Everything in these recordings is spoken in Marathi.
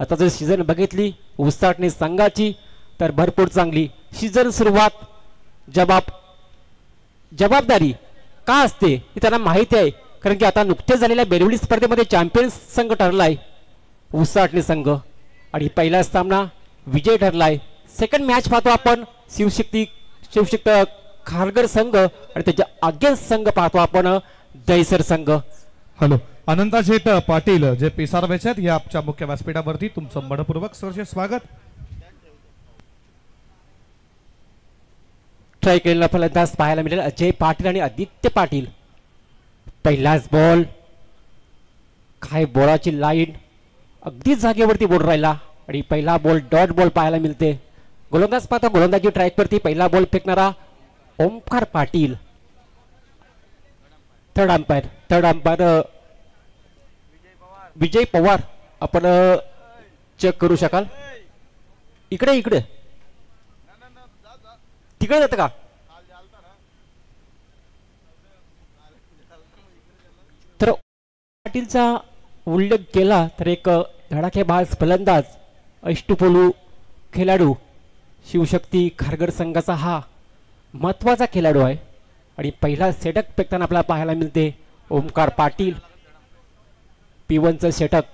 आता जर सीझन बघितली उस्ताटणी संघाची तर भरपूर चांगली सीझन सुरुवात जबाबदारी का असते हे त्यांना माहिती आहे, कारण की आता नुकतेच झालेल्या बेरवली स्पर्धेमध्ये चॅम्पियन्स संघ ठरलाय उस्ताटणी संघ आणि पहिला सामना विजय ठरलाय. सेकंड मॅच पाहतो आपण शिवशक्ती खारघर संघ आणि त्याच्या अगेन्स्ट संघ पाहतो आपण दहिसर संघ. हॅलो अनंताशेठ पाटील जे पिसार मॅच आहेत या आमच्या मुख्य व्यासपीठावरती तुमचं मनपूर्वक सहर्ष स्वागत. ट्राय केलेला फलंदाज पाहायला मिळेल अजय पाटील आणि आदित्य पाटील. पहिलाच बॉल काय बॉलाची लाईन अगदीच जागेवरती बोल राहिला आणि पहिला बॉल डॉट बॉल पाहायला मिळते. गोलंदाज पाहता गोलंदाजी ट्रॅक वरती पहिला बॉल फेकणारा ओमकार पाटील. थर्ड अंपायर विजय पवार आपण चेक करू शकाल. इकडे तिकडे जातं का? तर पाटीलचा उल्लेख केला तर एक धडाकेबाज फलंदाज अष्टपैलू खेळाडू शिवशक्ती खारघर संघाचा हा महत्वाचा खेळाडू आहे आणि पहिला षटक फेकताना आपल्याला पाहायला मिळते ओमकार पाटील. P1चं षटक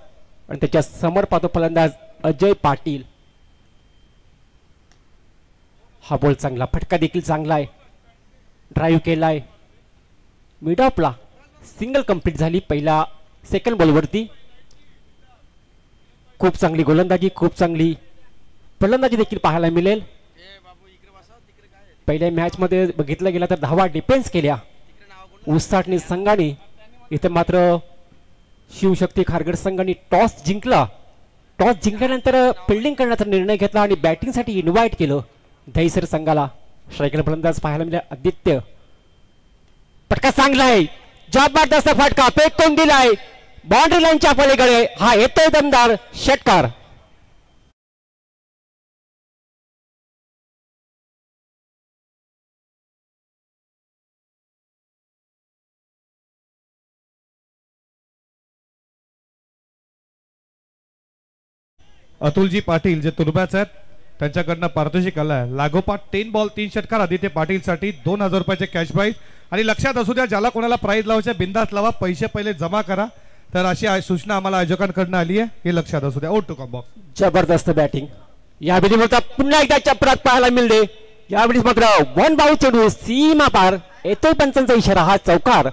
आणि त्याच्या समोर पाहतो फलंदाज अजय पाटील. हा बॉल चांगला फटका देखील चांगला आहे. ड्राईव्ह केलाय मिड ऑफला सिंगल कंप्लीट झाली पहिला सेकंड बॉलवरती. खूप चांगली गोलंदाजी खूप चांगली फलंदाजी देखील पाहायला मिळेल. पहिल्या मॅच मध्ये बघितलं गेलं तर धावा डिफेन्स केल्या उस्ताटणी संघाने. इथे मात्र शिवशक्ती खारघर संघाने टॉस जिंकल्यानंतर फिल्डिंग करण्याचा निर्णय घेतला आणि बॅटिंगसाठी इन्व्हाइट केलं दहिसर संघाला. स्ट्रायकर फलंदाज पाहायला मिळाला आदित्य. फटका चांगला आहे जबरदस्त फटका फेकून दिलाय बाउंड्री लाईनच्या पलीकडे. हा येतोय दमदार षटकार. अतुलजी पाटील जे तुर्ब्याच आहेत त्यांच्याकडनं पारितोषिक आलाय लागोपाठ 10 बॉल 3 षटकार आदित्य पाटील साठी 2000 रुपयाचे कॅश प्राइज. आणि लक्षात असू द्या ज्याला कोणाला प्राइज लावायचे बिंदास लावा पैसे पहिले जमा करा. तर अशी सूचना आम्हाला आयोजकांकडून आली आहे हे लक्षात असू द्या. Out to come box. जबरदस्त बॅटिंग यावेळी मात्र पुन्हा एकदा चपरात पाहायला मिळते. यावेळी मात्र वन बाउंड चेंडू सीमा पार येतोय पंचांचा इशारा हा चौकार.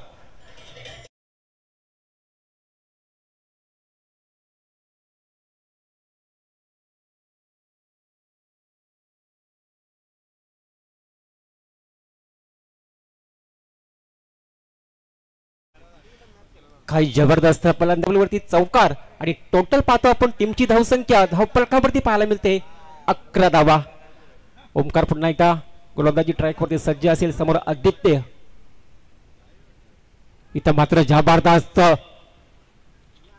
काही जबरदस्त फलंदाजीवरती चौकार आणि टोटल पाहतो आपण टीमची धावसंख्या धावफलकावरती पाहायला मिळते 11 धावा. ओमकार पुन्हा एकदा गोलंदाजी ट्रॅकवरती सज्ज असेल. समोर आदित्य. इथं मात्र जबरदस्त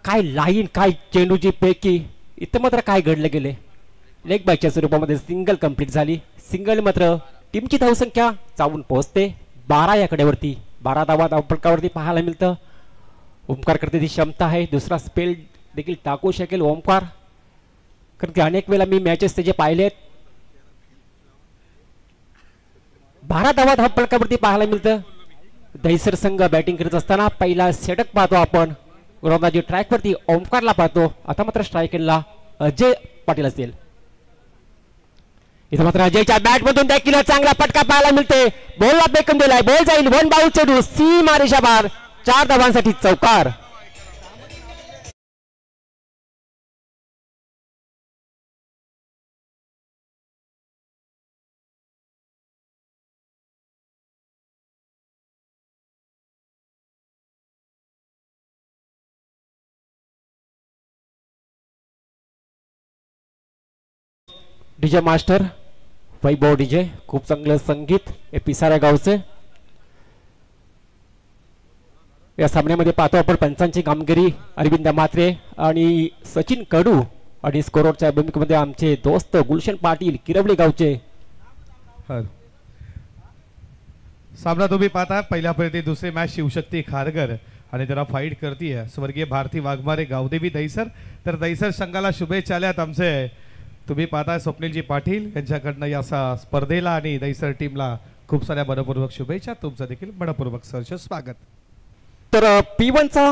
काय लाईन काय चेंडूची पैकी इथं मात्र काय घडले गेले. लेग बायच्या स्वरूपामध्ये सिंगल कंप्लीट झाली. सिंगल मात्र टीमची धावसंख्या जाऊन पोहोचते 12 या कडेवरती. 12 धावा धावफलकावरती पाहायला मिळतं. ओमकार करते ती क्षमता आहे. दुसरा स्पेल देखील टाकू शकेल ओमकार, कारण की अनेक वेळा मी मॅचेस त्याचे पाहिलेत. 12 धावा धावफलकावरती पाहायला मिळतं. दहिसर संघ बॅटिंग करत असताना पहिला षटक पाहतो आपण गोलंदाजी ट्रॅकवरती ओमकारला पाहतो. आता मात्र स्ट्रायकरला अजय पाटील असेल. इथं मात्र अजयच्या बॅट मधून देखील चांगला फटका पाहायला मिळते. बॉलला फेकून दिलाय. बॉल जाईल वन बाउंड चेंडू सीमा रेषा बाहेर. 4 धावांसाठी चौकार. डीजे मास्टर वैभव डीजे खूप चांगलं संगीत हे पिसाऱ्या गावचे. या सामन्यामध्ये पाहतो आपण पंचांची कामगिरी अरविंद म्हात्रे आणि सचिन कडू आणि स्कोरच्या भूमिकेमध्ये आमचे दोस्त गुलशन पाटील किरवली गावचे. सामना तुम्ही पाहता पहिल्या पर्यंत दुसरी मॅच शिवशक्ती खारघर आणि त्याला फाईट करतीये स्वर्गीय भारती वाघमारे गावदेवी दहिसर. तर दहिसर संघाला शुभेच्छा आल्यात आमचे तुम्ही पाहताय स्वप्नीलजी पाटील यांच्याकडनं या स्पर्धेला आणि दहिसर टीमला खूप साऱ्या मनपूर्वक शुभेच्छा. तुमचं देखील मनपूर्वक सहर्ष स्वागत. तर P1चा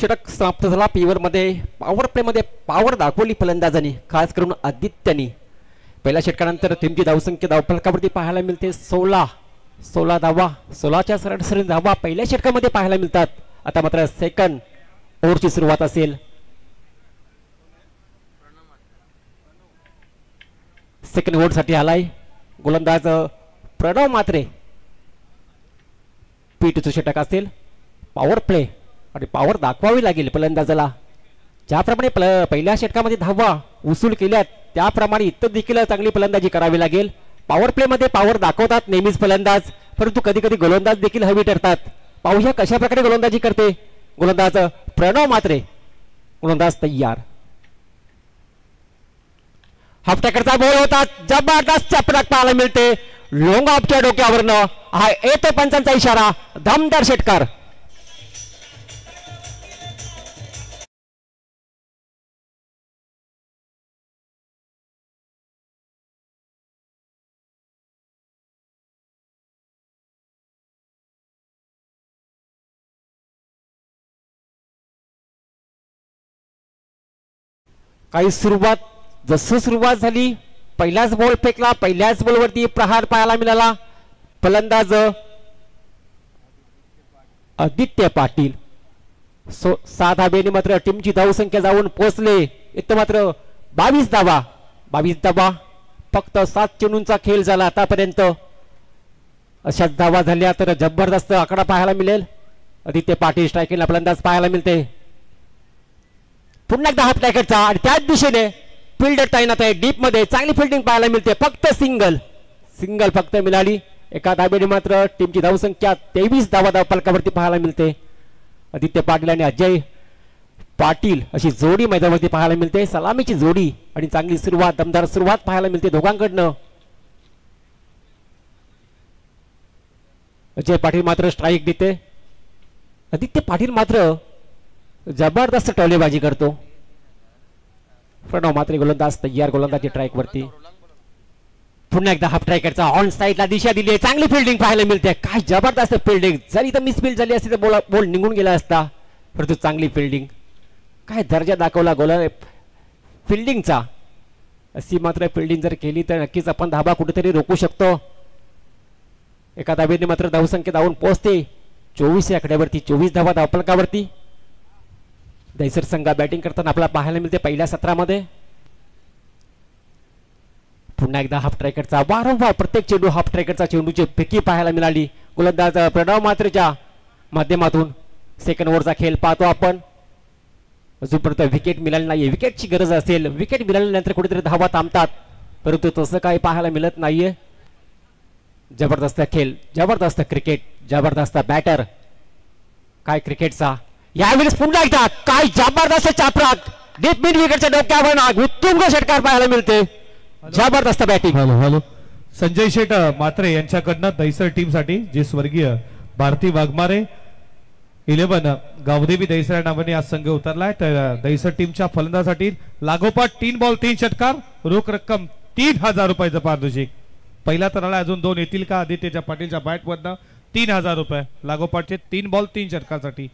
षटक समाप्त झाला. P1 मध्ये पॉवर प्ले मध्ये पॉवर दाखवली फलंदाजांनी, खास करून आदित्यनी. पहिल्या षटकानंतर टीमची धावसंख्या धावफलकावरती पाहायला मिळते 16 धावा, 16च्या सरासरी धावा पहिल्या षटकामध्ये पाहायला मिळतात. आता मात्र सेकंड ओव्हरची सुरुवात असेल. सेकंड ओव्हरसाठी आलाय गोलंदाज प्रणव मात्रे. P2चं षटक असेल. पॉवर प्ले आणि पॉवर दाखवावी लागेल फलंदाजाला. ज्याप्रमाणे पहिल्या षटकामध्ये धावा वसूल केल्यात त्याप्रमाणे इतर देखील चांगली फलंदाजी करावी लागेल. पॉवर प्ले मध्ये पॉवर दाखवतात नेहमीच फलंदाज, परंतु कधी कधी गोलंदाज देखील हवी ठरतात. पाहूया कशा प्रकारे गोलंदाजी करते गोलंदाज प्रणव मात्रे. गोलंदाज तयार. हाफ टॅकरचा बॉल होता, जबरदस्त चपराक पाहायला मिळते लॉंग ऑफच्या डोक्यावरनं. हा येतो पंचांचा इशारा, दमदार षटकार. काही सुरुवात झाली, पहिलाच बॉल फेकला, पहिल्याच बॉलवरती प्रहार पाहायला मिळाला. फलंदाज आदित्य पाटील 6 धाब्याने मात्र टीमची धावसंख्या जाऊन पोहोचले. इथं मात्र 22 धावा, फक्त 7 चेंडूंचा खेळ झाला आतापर्यंत. अशाच धावा झाल्या तर जबरदस्त आकडा पाहायला मिळेल. आदित्य पाटील स्ट्रायकिंगला फलंदाज पाहायला मिळते. पुन्हा एकदा हाफ टॅकरचा आणि त्याच दिशेने फिल्डर तैनात आहे. डीप मध्ये चांगली फिल्डिंग पाहायला मिळते. फक्त सिंगल फक्त मिळाली. एका धाब्याने मात्र टीमची धावसंख्या 23 धावा धावफलकावरती पाहायला मिळते. आदित्य पाटील आणि अजय पाटील अशी जोडी मैदानावरती पाहायला मिळते. सलामीची जोडी आणि चांगली सुरुवात, दमदार सुरुवात पाहायला मिळते दोघांकडनं. अजय पाटील मात्र स्ट्राईक देते. आदित्य पाटील मात्र जबरदस्त टोलेबाजी करतो. प्रणव मात्रे गोलंदाज तयार. गोलंदाजी ट्रॅक वरती. पुन्हा एकदा हाफ ट्रॅकरचा ऑन साईडला दिशा दिली आहे. चांगली फिल्डिंग पाहायला मिळते. काय जबरदस्त फिल्डिंग. जरी तर मिसफील्ड झाली असती तर बॉल निघून गेला असता, परंतु चांगली फिल्डिंग. काय दर्जा दाखवला फिल्डिंगचा. अशी मात्र फिल्डिंग जर केली तर नक्कीच आपण धाबा कुठेतरी रोखू शकतो. एका धाब्याने मात्र धावसंख्या धावून पोहोचते 24 या आकड्यावरती. 24 धावा धावफलकावरती. दहिसर संघ बॅटिंग करताना आपल्याला पाहायला मिळते पहिल्या सत्रामध्ये. पुन्हा एकदा हाफ ट्रॅकरचा वारंवार प्रत्येक चेंडू हाफ ट्रॅकरचा चेंडूची फेकी पाहायला मिळाली गोलंदाज प्रणव मात्रेच्या माध्यमातून. सेकंड ओव्हरचा खेळ पाहतो आपण. अजूनपर्यंत विकेट मिळाली नाहीये. विकेटची गरज असेल, विकेट मिळाल्यानंतर कुठेतरी धावा थांबतात, परंतु तसं काही पाहायला मिळत नाहीये. जबरदस्त खेळ, जबरदस्त क्रिकेट, जबरदस्त बॅटर. काय क्रिकेटचा यावेळेस पुन्हा एकदा काय जबरदस्त चापराक डीप मिड विकेटच्या डोक्यावर उत्तुंग षटकार पाहायला मिळते. जबरदस्त बॅटिंग. हॅलो संजय शेठ मात्रे यांच्याकडनं दहिसर टीम साठी जे स्वर्गीय भारती वाघमारे 11 गावदेवी दहिसर नावाने आज संघ उतरलाय. तर दहिसर टीमच्या फलंदाजासाठी लागोपाठ 3 बॉल 3 षटकार, रोख रक्कम 3000 रुपयाचं पारितोषिक. पहिला तराला अजून 2 येतील का? आदित्यच्या पाटीलच्या बॅट मधनं 3000 रुपये लागोपाठचे 3 बॉल 3 षटकासाठी.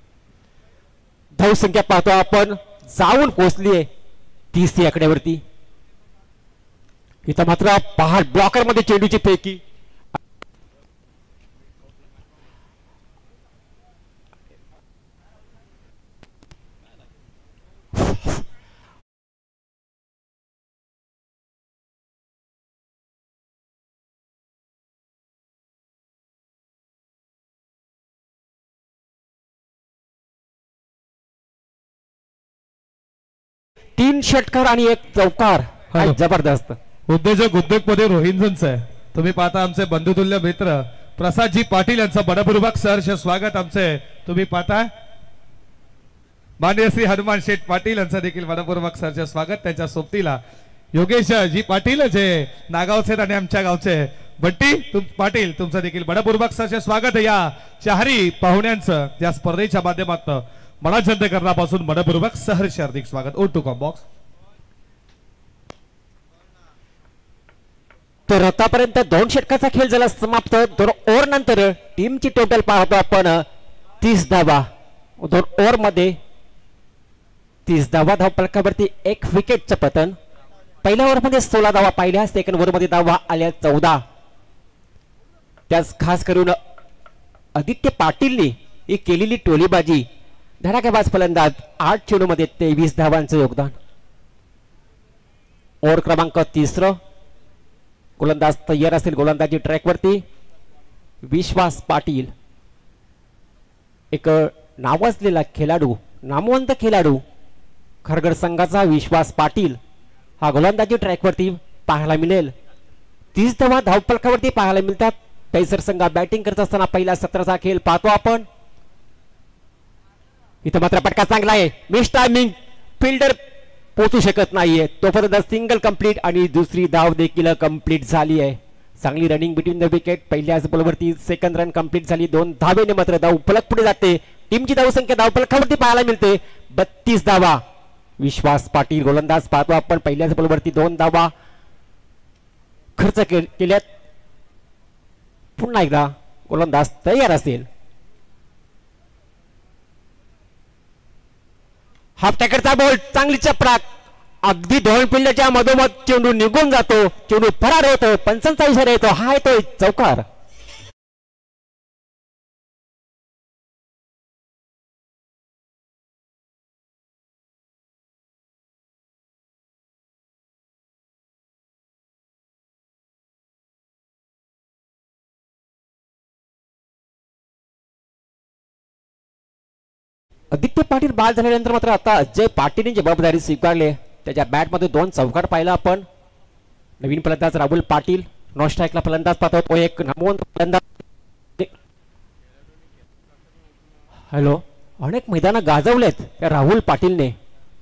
धावसंख्या पाहतो आपण जाऊन पोहोचलीये 30 या आकड्यावरती. इथं मात्र पहाड ब्लॉकर मध्ये चेंडूची फेकी. तीन षटकार आणि एक चौकार. जबरदस्त. उद्योजक उद्योगपती रोहिंजनचं आहे. तुम्ही पाहता आमचे बंधुतुल्य मित्र प्रसादजी पाटील यांचं मनपूर्वक सहर्ष स्वागत. आमचे तुम्ही पाहताय माननीय श्री हनुमान शेठ पाटील यांचं देखील मनपूर्वक सहर्ष स्वागत. त्यांच्या सोबतीला योगेश जी पाटील जे नागावचे आणि आमच्या गावचे बंटी पाटील तुमचं देखील मनपूर्वक सहर्ष स्वागत आहे या चारी पाहुण्यांचं या स्पर्धेच्या माध्यमातून मनाचंदकरणापासून मनपूर्वक सहर्ष हार्दिक स्वागत. ओ टू कॉम बॉक्स. तर आतापर्यंत 2 षटकाचा खेळ झाला समाप्त. 2 ओव्हर नंतर टीमची टोटल पाहतो आपण 30 धावा. 2 ओव्हर मध्ये 30 धावा. धावफलकावरती 1 विकेटचं पतन. पहिल्या ओव्हर मध्ये 16 धावा पाहिल्या. सेकंड ओव्हर मध्ये धावा आल्या 14. त्यास खास करून आदित्य पाटीलने ही केलेली टोलीबाजी. धडाकेबाज फलंदाज 8 चेंडूमध्ये 23 धावांचं योगदान. ओव्हर क्रमांक 3. गोलंदाज तयार असेल. गोलंदाजी ट्रॅकवरती विश्वास पाटील, एक नावाजलेला खेळाडू, नामवंत खेळाडू खारघर संघाचा विश्वास पाटील हा गोलंदाजी ट्रॅकवरती पाहायला मिळेल. 30 धावा धावफलकावरती पाहायला मिळतात. पेसर संघ बॅटिंग करत असताना पहिल्या सत्राचा खेळ पाहतो आपण. इथं मात्र पटका चांगला आहे. मिस टायमिंग, फिल्डर पोहोचू शकत नाहीये. तोपर्यंत सिंगल कंप्लीट आणि दुसरी धाव देखील कंप्लीट झाली आहे. चांगली रनिंग बिटवीन द विकेट. पहिल्याच बॉलवरती सेकंड रन कंप्लीट झाली. 2 धावेने मात्र धाव फलक पुढे जाते. टीमची धावसंख्या धावफलकावरती पाहायला मिळते 32 धावा. विश्वास पाटील गोलंदाज पाहतो आपण. पहिल्याच बॉलवरती 2 धावा खर्च केल्यात. पुन्हा एकदा गोलंदाज तयार असेल. हाफ टॅकरचा बॉल चांगली चपराक. अगदी धोरण पिल्ल्याच्या मधोमध चेंडू निघून जातो. चेंडू फरार होतो. पंचांचा इशारा येतो. हा येतोय चौकार. आदित्य पाटील बाद झाल्यानंतर मात्र आता अजय पाटीलने जबाबदारी स्वीकारली. त्याच्या बॅटमध्ये 2 चौकार पाहिला आपण. नवीन फलंदाज राहुल पाटील. नॉन स्ट्राईकला फलंदाज पाहतो. तो एक नामवंत फलंदाज. हॅलो, अनेक मैदानं गाजवलेत त्या राहुल पाटीलने.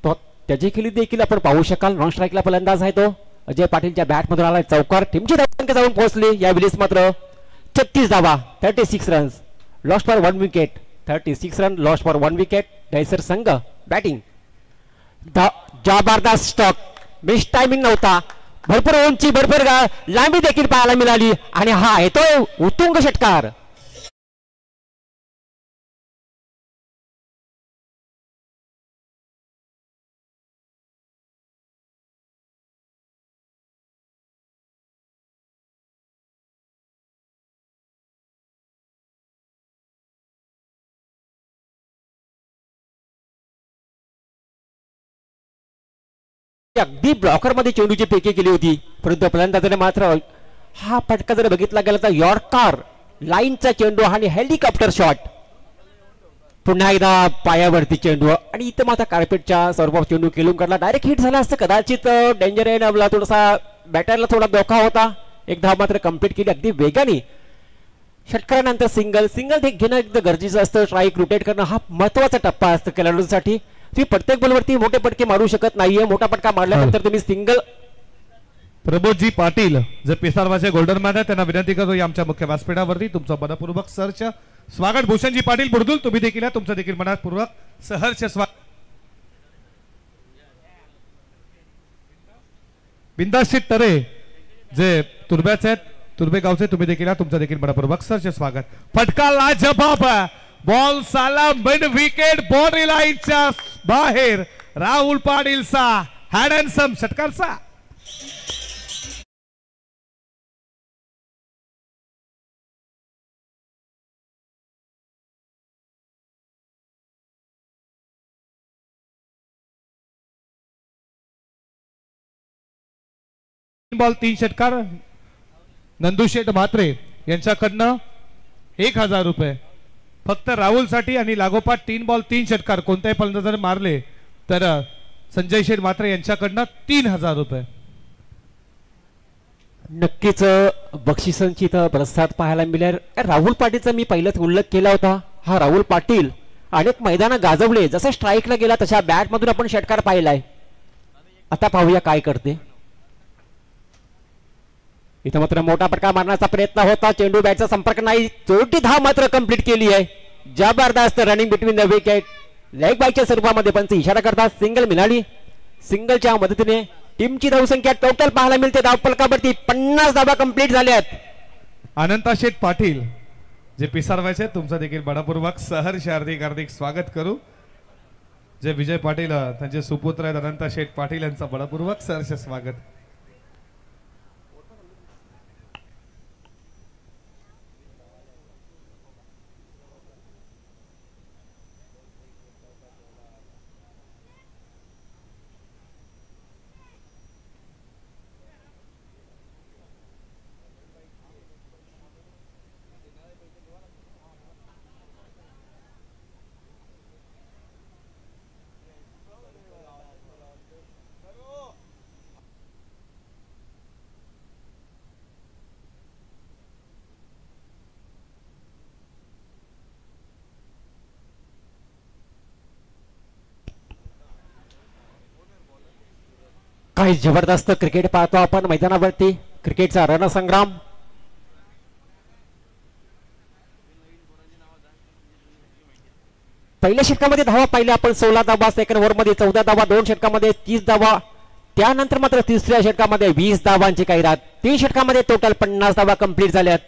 तो त्याची खेळी देखील आपण पाहू शकाल. नॉन स्ट्राईकला फलंदाज आहे तो. अजय पाटीलच्या बॅटमधून आला चौकार. टीमची धावसंख्या जाऊन पोहोचली या वेळेस मात्र 36 धावा, 36 runs, lost for 1 wicket. 36 run lost for 1 wicket. डैसर संघ बॅटिंग. जबरदस्त स्टॉक. मिस टायमिंग नव्हता. भरपूर उंची, भरपूर लांबी देखील पाहायला मिळाली आणि हा येतो उत्तुंग षटकार. अगदी ब्लॉकर मध्ये चेंडूची फेकी केली होती. परंतु फलंदाजाने मात्र हा फटका जर बघितला गेला तर यॉर्कर लाईनचा चेंडू आणि हेलिकॉप्टर शॉट. पुन्हा एकदा पायावरती चेंडू आणि इथं मात्र कार्पेटच्या स्वरूपात चेंडू केलून काढला. डायरेक्ट हिट झाला असतं कदाचित. डेंजर आहे. थोडासा बॅटरला थोडा धोका होता. एक धाव मात्र कंप्लीट केली अगदी वेगाने. षटकारानंतर सिंगल घेणं एकदम गरजेचं असतं. स्ट्राईक रोटेट करणं हा महत्वाचा टप्पा असतो खेळाडूंसाठी. तुम्ही प्रत्येक बॉलवरती मोठे पटके मारू शकत नाहीये. मोठा पटका मारल्यानंतर तुम्ही सिंगल. प्रबोधजी पाटील जे पिसारवाचे गोल्डन मॅन आहे त्यांना विनंती करतो या आमच्या मुख्य व्यासपीठावरती तुमचं मनपूर्वक सहर्ष स्वागत. भूषणजी पाटील बुर्दुल तुम्ही देखील तुमचं देखील मनपूर्वक सहर्ष स्वागत. बिंदाशी तरे जे तुर्ब्याचे आहेत, तुर्बे गावचे, तुम्ही देखील तुमचं देखील मनपूर्वक सहर्ष स्वागत. फटका लाजबाब. बॉल साला मिड विकेट बाउंड्री लाईनच्या बाहेर. राहुल पाटीलचा हॅड अँड सम षटकारचा. बॉल 3 षटकार. नंदुशेठ म्हात्रे यांच्याकडनं 1000 रुपये फक्त राहुल साठी आणि लागोपाठ 3 बॉल 3 षटकार कोणत्याही फलंदाजाने मारले तर संजय शेठ म्हात्रे यांच्याकडनं 3000 रुपये. नक्कीच बक्षिसांची इथं प्रसाद पाहायला मिळेल. राहुल पाटीलचा मी पहिलाच उल्लेख केला होता. हा राहुल पाटील अनेक मैदानं गाजवले. जसं स्ट्राईकला गेला तशा बॅट मधून आपण षटकार पाहिलाय. आता पाहूया काय करते. इथं मात्र मोठा फटका मारण्याचा प्रयत्न होता, चेंडू बॅटचा संपर्क नाही, चोरटी धाव मात्र कंप्लीट केली आहे. जबरदस्त running between the wicket, leg बायच्या स्वरूपामध्ये पंच इशारा करतात, सिंगल मिळाली. सिंगलच्या मदतीने टीमची धावसंख्या टोटल पाहायला मिळते धावफलकावरती 50 धावा कंप्लीट झाल्यात. अनंता शेठ पाटील जे पिसारवायचे तुमचं देखील बडापूर्वक सहर्ष हार्दिक स्वागत करू. जे विजय पाटील त्यांचे सुपुत्र आहेत अनंता शेठ पाटील यांचं बडापूर्वक सहर्ष स्वागत. काही जबरदस्त क्रिकेट पाहतो आपण मैदानावरती, क्रिकेटचा रणसंग्राम. पहिल्या षटकामध्ये धावा पाहिल्या आपण 16 धावा, सेकंड ओव्हरमध्ये 14 धावा, 2 षटकामध्ये 30 धावा, त्यानंतर मात्र तिसऱ्या षटकामध्ये 20 धावांची काही रात, 3 षटकामध्ये टोटल 50 धावा कंप्लीट झाल्यात.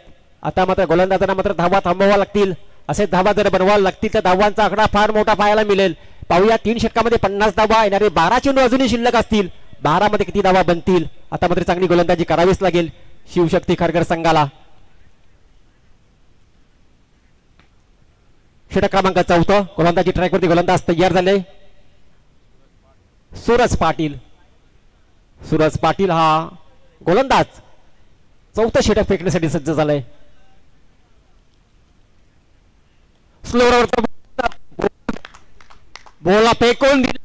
आता मात्र गोलंदाजांना मात्र धावा थांबवाव्या लागतील. असे धावा जर बनवायला लागतील तर धावांचा आकडा फार मोठा पाहायला मिळेल. पाहूया 3 षटकामध्ये 50 धावा, येणारे 12 चेंडू अजूनही शिल्लक असतील, 12 मध्ये किती धावा बनतील. आता मात्र चांगली गोलंदाजी करावीच लागेल शिवशक्ती खारघर संघाला. षटक क्रमांक 4 गोलंदाजी ट्रॅकवरती गोलंदाज तयार झाले. सूरज पाटील, सूरज पाटील हा गोलंदाज 4थं षटक फेकण्यासाठी सज्ज झालाय. स्लोअरवरचा बोला फेकून दिला.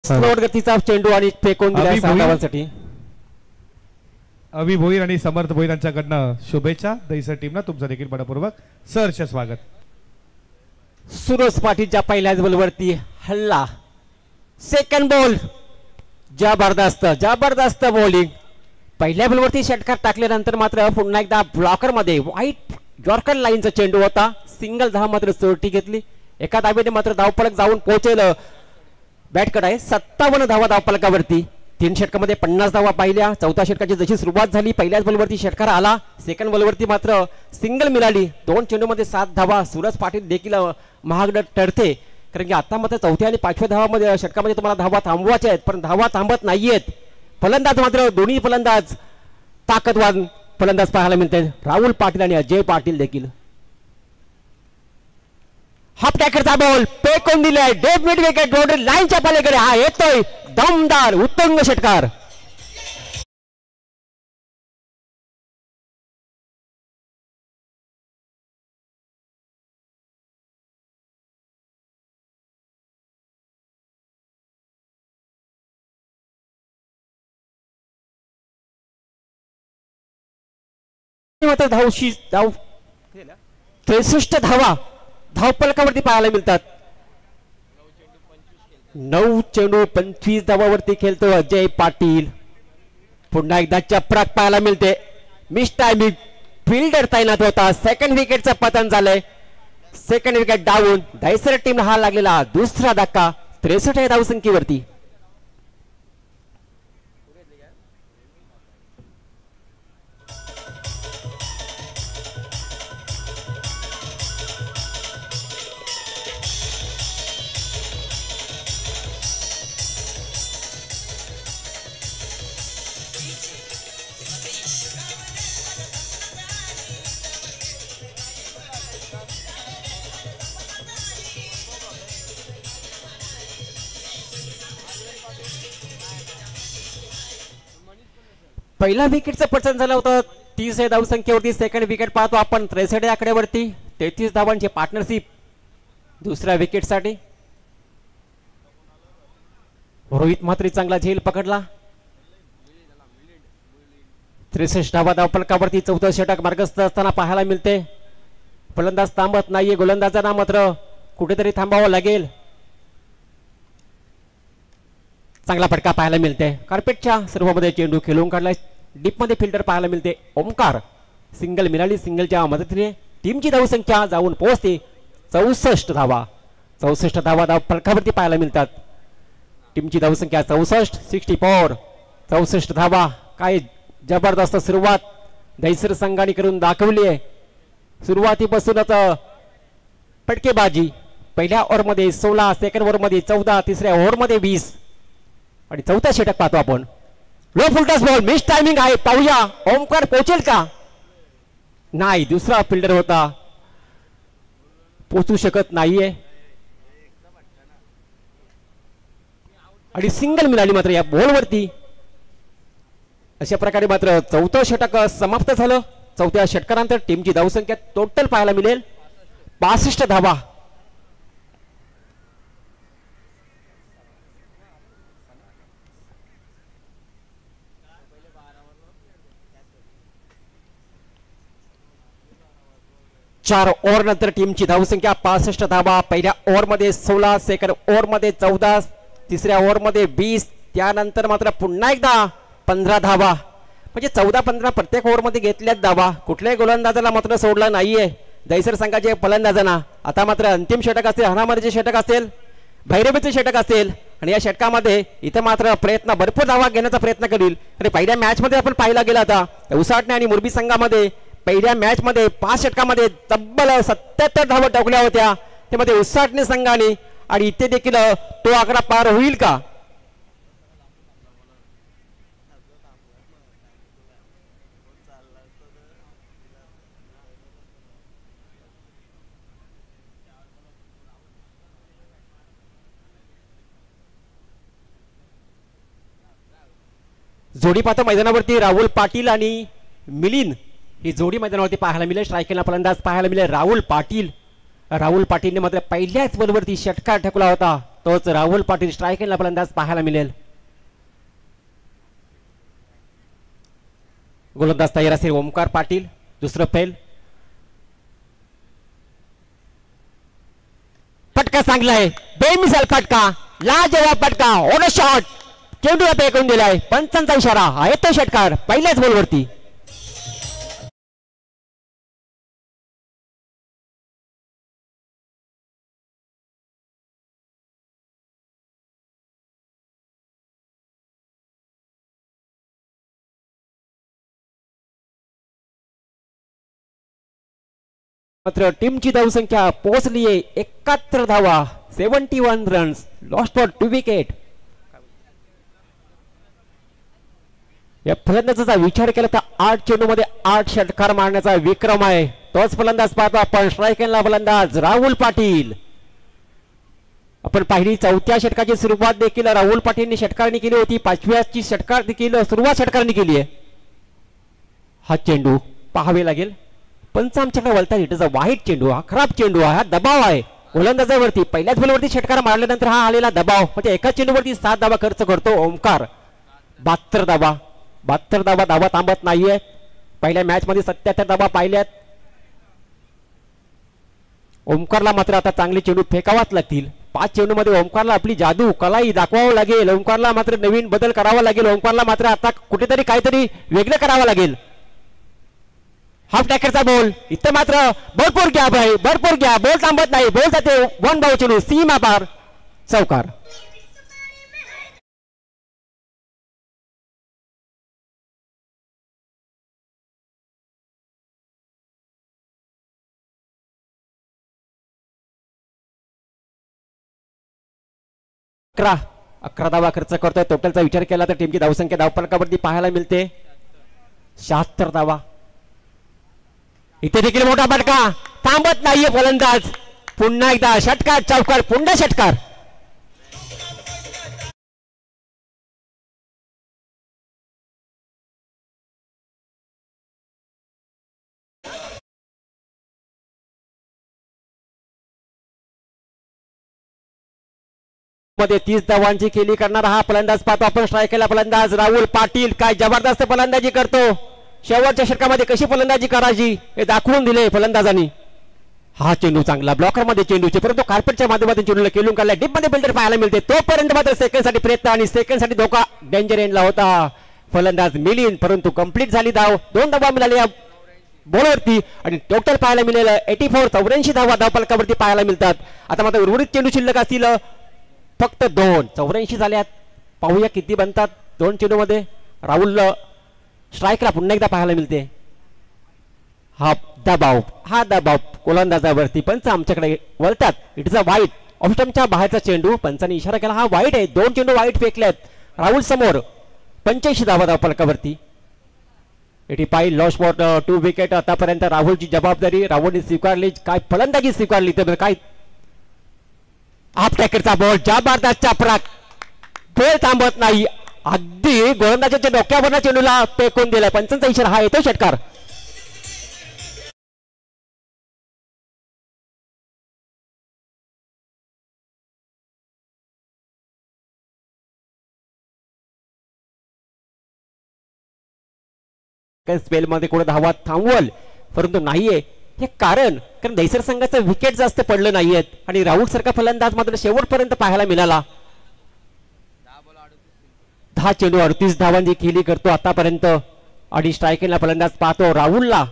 स्लोअर गतीचा चेंडू आणि फेकून दिला 6 धावांसाठी. अभि भोईर आणि समर्थ भोईर यांच्याकडनं शुभेच्छा. दहीसर टीमला तुमचं देखील बडापूर्वक सहर्ष स्वागत. सूरज पाटीलच्या पहिल्याच बॉलवरती हल्ला, सेकंड बॉल, जबरदस्त जबरदस्त बॉलिंग. पहिल्या बॉलवरती षटकार टाकल्यानंतर मात्र पुन्हा एकदा ब्लॉकर मध्ये व्हाईट यॉर्कर लाईनचा चेंडू होता, सिंगल धाव मात्र चोरटी घेतली. एका धावेने मात्र धावफलक जाऊन पोहोचेल बॅटकडे 57 धावा धावफलकावरती. 3 षटकामध्ये 50 धावा पाहिल्या. 4थ्या षटकाची जशी सुरुवात झाली पहिल्याच बॉलवरती षटकार आला, सेकंड बॉलवरती मात्र सिंगल मिळाली. 2 चेंडूमध्ये 7 धावा. सूरज पाटील देखील महागड ठरते, कारण की आता मात्र 4थ्या आणि 5व्या धावामध्ये षटकामध्ये तुम्हाला धावा थांबवायच्या आहेत, पण धावा थांबत नाहीयेत. फलंदाज मात्र दोन्ही फलंदाज ताकदवान फलंदाज पाहायला मिळते, राहुल पाटील आणि अजय पाटील देखील. हाफ टॅकरचा बॉल फेकून दिलाय, डेड मिड विकेट बाउंड्री लाईनच्या पलीकडे हा येतोय दमदार उत्तुंग षटकार. मात्र धावशी धाव 63 धावा धावफलकावरती पाहायला मिळतात. 9 चेंडू 25 धावावरती खेळतो अजय पाटील. पुन्हा एकदा चपराक पाहायला मिळते. मिस टायमिंग फिल्डर तैनात होता. सेकंड विकेटचं पतन झालंय. Second wicket down. Dahisar team हा लागलेला दुसरा धक्का 63 धावसंख्येवरती. पहिला विकेटचं पतन झालं होतं 30 धावसंख्येवरती. सेकंड विकेट पाहतो आपण 63 आकड्यावरती. 33 धावांची पार्टनरशिप दुसऱ्या विकेटसाठी. रोहित मात्र चांगला झेल पकडला. 63 धावा धावफलकावरती चौथं षटक मार्गस्थ असताना पाहायला मिळते. फलंदाज थांबत नाहीये, गोलंदाजांना मात्र कुठेतरी थांबावं लागेल. चांगला फटका पाहायला मिळते. कार्पेटच्या सर्वमध्ये चेंडू खेळून काढलाय. डीप मध्ये फिल्डर पाहायला मिळते. ओमकार सिंगल मिळाली. सिंगलच्या मदतीने टीमची धावसंख्या जाऊन पोहोचते 64 धावा. 64 धावा धावफलकावरती पाहायला मिळतात. टीमची धावसंख्या 64 64 धावा. काय जबरदस्त सुरुवात दहिसर संघाने करून दाखवली आहे. सुरुवातीपासूनच फटकेबाजी. पहिल्या ओव्हरमध्ये 16, सेकंड ओव्हरमध्ये 14, तिसऱ्या ओव्हरमध्ये 20 आणि चौथा षटक पाहतो आपण. Low full toss ball, miss timing आहे. पाहूया ओमकार पोहोचेल का? नाही, दुसरा फिल्डर होता, पोचू शकत नाहीये. आणि सिंगल मिळाली मात्र या बॉलवरती. अशा प्रकारे मात्र चौथं षटक समाप्त झालं. चौथ्या षटकानंतर टीमची धावसंख्या टोटल पाहायला मिळेल 65 धावा. चार ओव्हर नंतर टीमची धावसंख्या 65 धावा. पहिल्या ओव्हरमध्ये 16, सेकंड ओव्हरमध्ये 14, तिसऱ्या ओव्हरमध्ये 20, त्यानंतर मात्र पुन्हा एकदा 15 धावा. म्हणजे 14-15 प्रत्येक ओव्हरमध्ये घेतल्यात धावा. कुठल्याही गोलंदाजाला मात्र सोडला नाहीये दहिसर संघाचे फलंदाजांना. आता मात्र अंतिम षटक असेल, हाणामारीचे षटक असेल, भैरवीचे षटक असेल आणि या षटकामध्ये इथं मात्र प्रयत्न भरपूर धावा घेण्याचा प्रयत्न करील. आणि पहिल्या मॅच मध्ये आपण पाहिला गेला आता उसाटणे आणि मुरबी संघामध्ये पहिल्या मॅच मध्ये 5 षटकामध्ये तब्बल 77 धावा टाकल्या होत्या. त्यामध्ये उसाटणे संघाने आणि इथे देखील तो आकडा पार होईल का? जोडी पाहता मैदानावरती राहुल पाटील आणि मिलिंद ही जोडी मैदानावरती पाहायला मिळेल. स्ट्रायकरला फलंदाज पाहायला मिळेल राहुल पाटील. राहुल पाटीलने मात्र पहिल्याच बॉलवरती षटकार ठोकला होता. तोच राहुल पाटील स्ट्रायकरला फलंदाज पाहायला मिळेल. गोलंदाज तयार असेल ओमकार पाटील. दुसरं फेल. फटका चांगला आहे, बेमिसाल फटका, लाजवाब फटका, ऑन अ शॉट. चेंडूला फेकून दिलाय. पंचांचा इशारा आहे तो षटकार पहिल्याच बॉलवरती. मात्र टीमची धावसंख्या पोहोचली आहे 71 धावा. 71 रन्स. Lost for 2 wicket. या फलंदाजाचा विचार केला तर 8 चेंडूमध्ये 8 षटकार मारण्याचा विक्रम आहे. तोच फलंदाज पाहतो आपण. स्ट्रायकरला फलंदाज राहुल पाटील. आपण पाहिली चौथ्या षटकाची सुरुवात देखील राहुल पाटीलने षटकारणी केली होती. 5व्याची षटकार देखील सुरुवात षटकारणी केली आहे. हा चेंडू पाहावे लागेल. पंचांच्याकडे वळतात. इट इज अ वाईट चेंडू. हा खराब चेंडू आहे. हा दबाव आहे गोलंदाजावरती. पहिल्याच बॉलवरती षटकार मारल्यानंतर हा आलेला दबाव म्हणजे एका चेंडूवरती 7 धावा खर्च करतो ओमकार. 72 धावा. 72 धावा. धावा थांबत नाहीये. पहिल्या मॅच मध्ये 77 धावा पाहिल्यात. ओमकारला मात्र आता चांगले चेंडू फेकावाच लागतील. 5 चेंडू मध्ये ओमकारला आपली जादू कलाही दाखवावं लागेल. ओमकारला मात्र नवीन बदल करावा लागेल. ओमकारला मात्र आता कुठेतरी काहीतरी वेगळं करावं लागेल. हाफ टॅकरचा बॉल. इथं मात्र भरपूर गॅप आहे. भरपूर गॅप. बॉल थांबत नाही. बॉल जाते वन धाव चेंडू सीमा पार. चौकार. अकरा धावा खर्च करतोय. टोटलचा विचार केला तर टीमची धावसंख्या धावफलकावरती पाहायला मिळते 76 धावा. इथे देखील मोठा फटका. थांबत नाहीये फलंदाज. पुन्हा एकदा षटकार चौकार. पुन्हा षटकार. मध्ये 30 धावांची खेळी करणारा हा फलंदाज पाहतो आपण. स्ट्रायकरला फलंदाज राहुल पाटील काय जबरदस्त फलंदाजी करतो. शेवटच्या षटकामध्ये कशी फलंदाजी करायची हे दाखवून दिले फलंदाजांनी. हा चेंडू चांगला ब्लॉकर मध्ये चेंडूचे, परंतु कार्पेटच्या माध्यमातून चेंडूला केलून काढला. डीप मध्ये फिल्डर पाहायला मिळते. तोपर्यंत मात्र सेकंड साठी प्रयत्न आणि सेकंड साठी धोका डेंजर एंडला होता. फलंदाज मिलिंद, परंतु कंप्लीट झाली धाव. 2 धावा मिळाल्या बॉलवरती आणि टोटल पाहायला मिळेल 84 धावा धावफलकावरती पाहायला मिळतात. आता मात्र उर्वरित चेंडू शिल्लक असतील फक्त 2. 84 झाल्यात. पाहूया किती बनतात 2 चेंडू मध्ये. राहुल स्ट्राईकला पुन्हा एकदा पाहायला मिळते. हा दबाव गोलंदाजावरती. पंच आमच्याकडे वळतात. इट इज अ वाईट. ऑफस्टंपच्या बाहेरचा चेंडू. पंचाने इशारा केला हा वाईट आहे. 2 चेंडू वाईट फेकलेत राहुल समोर. 85 धावा धावफलकावरती. 85 लॉस बॉट 2 विकेट. आतापर्यंत राहुलची जबाबदारी राहुलने स्वीकारली. काय फलंदाजी स्वीकारली तर काय हाफ टॅकरचा बॉल. जबरदस्त चपराक. खेळ थांबत नाही. अगदी गोलंदाजाच्या डोक्यावरच्या चेंडूला फेकून दिलाय. पंचांचा इशारा हा येतो षटकार. स्पेल मध्ये कोण धावा थांबवल परंतु नाहीये. हे कारण दैसर संघाचं विकेट जास्त पडलं नाहीयेत आणि राहुल सारखा फलंदाज मात्र शेवटपर्यंत पाहायला मिळाला. 10 चेंडू 38 धावांची खेळी करतो आतापर्यंत आणि स्ट्रायकिंगला फलंदाज पाहतो राहुलला.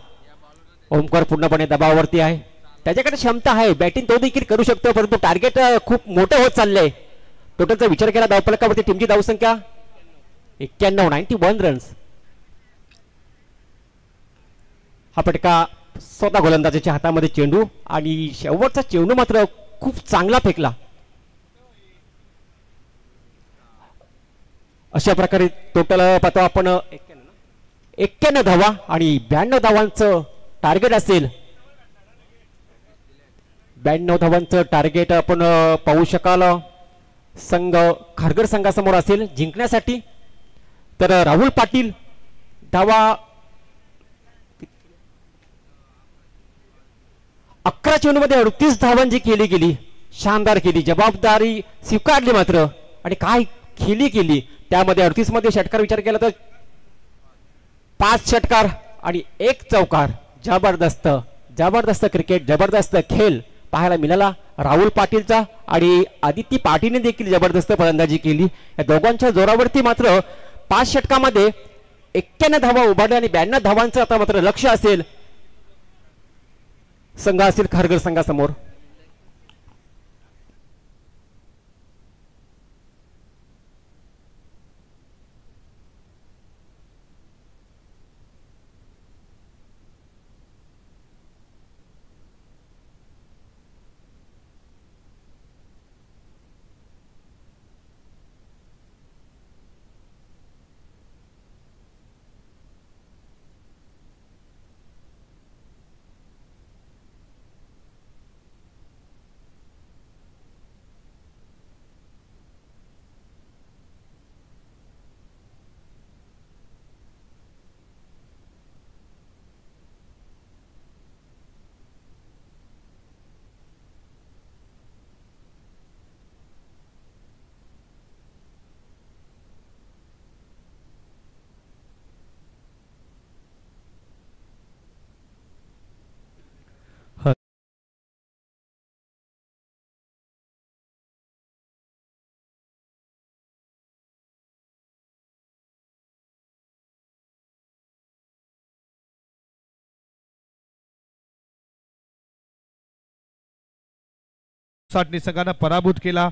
ओमकार पूर्णपणे दबावावरती आहे. त्याच्याकडे क्षमता आहे. बॅटिंग तो देखील करू शकतो परंतु टार्गेट खूप मोठं होत चाललंय. टोटलचा विचार केला धावफलकावरती टीमची धावसंख्या 91 रन्स. हा फटका स्वतः गोलंदाजाच्या हातामध्ये चेंडू आणि शेवटचा चेंडू मात्र खूप चांगला फेकला. अशा प्रकारे टोटल पाहतो आपण 91 धावा आणि 92 धावांचं टार्गेट असेल. 92 धावांचं टार्गेट आपण पाहू शकाल. संघ खारघर संघासमोर असेल जिंकण्यासाठी. तर राहुल पाटील धावा 11 चेंडूमध्ये 38 धावांची खेळी केली. शानदार केली. जबाबदारी स्वीकारली मात्र आणि काय खेळी केली. त्यामध्ये 38 मध्ये षटकार विचार केला तर 5 षटकार आणि 1 चौकार. जबरदस्त क्रिकेट जबरदस्त खेळ पाहायला मिळाला राहुल पाटीलचा आणि आदित्य पाटीलने देखील जबरदस्त फलंदाजी केली. या दोघांच्या जोरावरती मात्र 5 षटकामध्ये 91 धावा उभारल्या आणि 92 धावांचं आता मात्र लक्ष असेल संघ असेल खारघर संघासमोर. निसर्गानं पराभूत केला.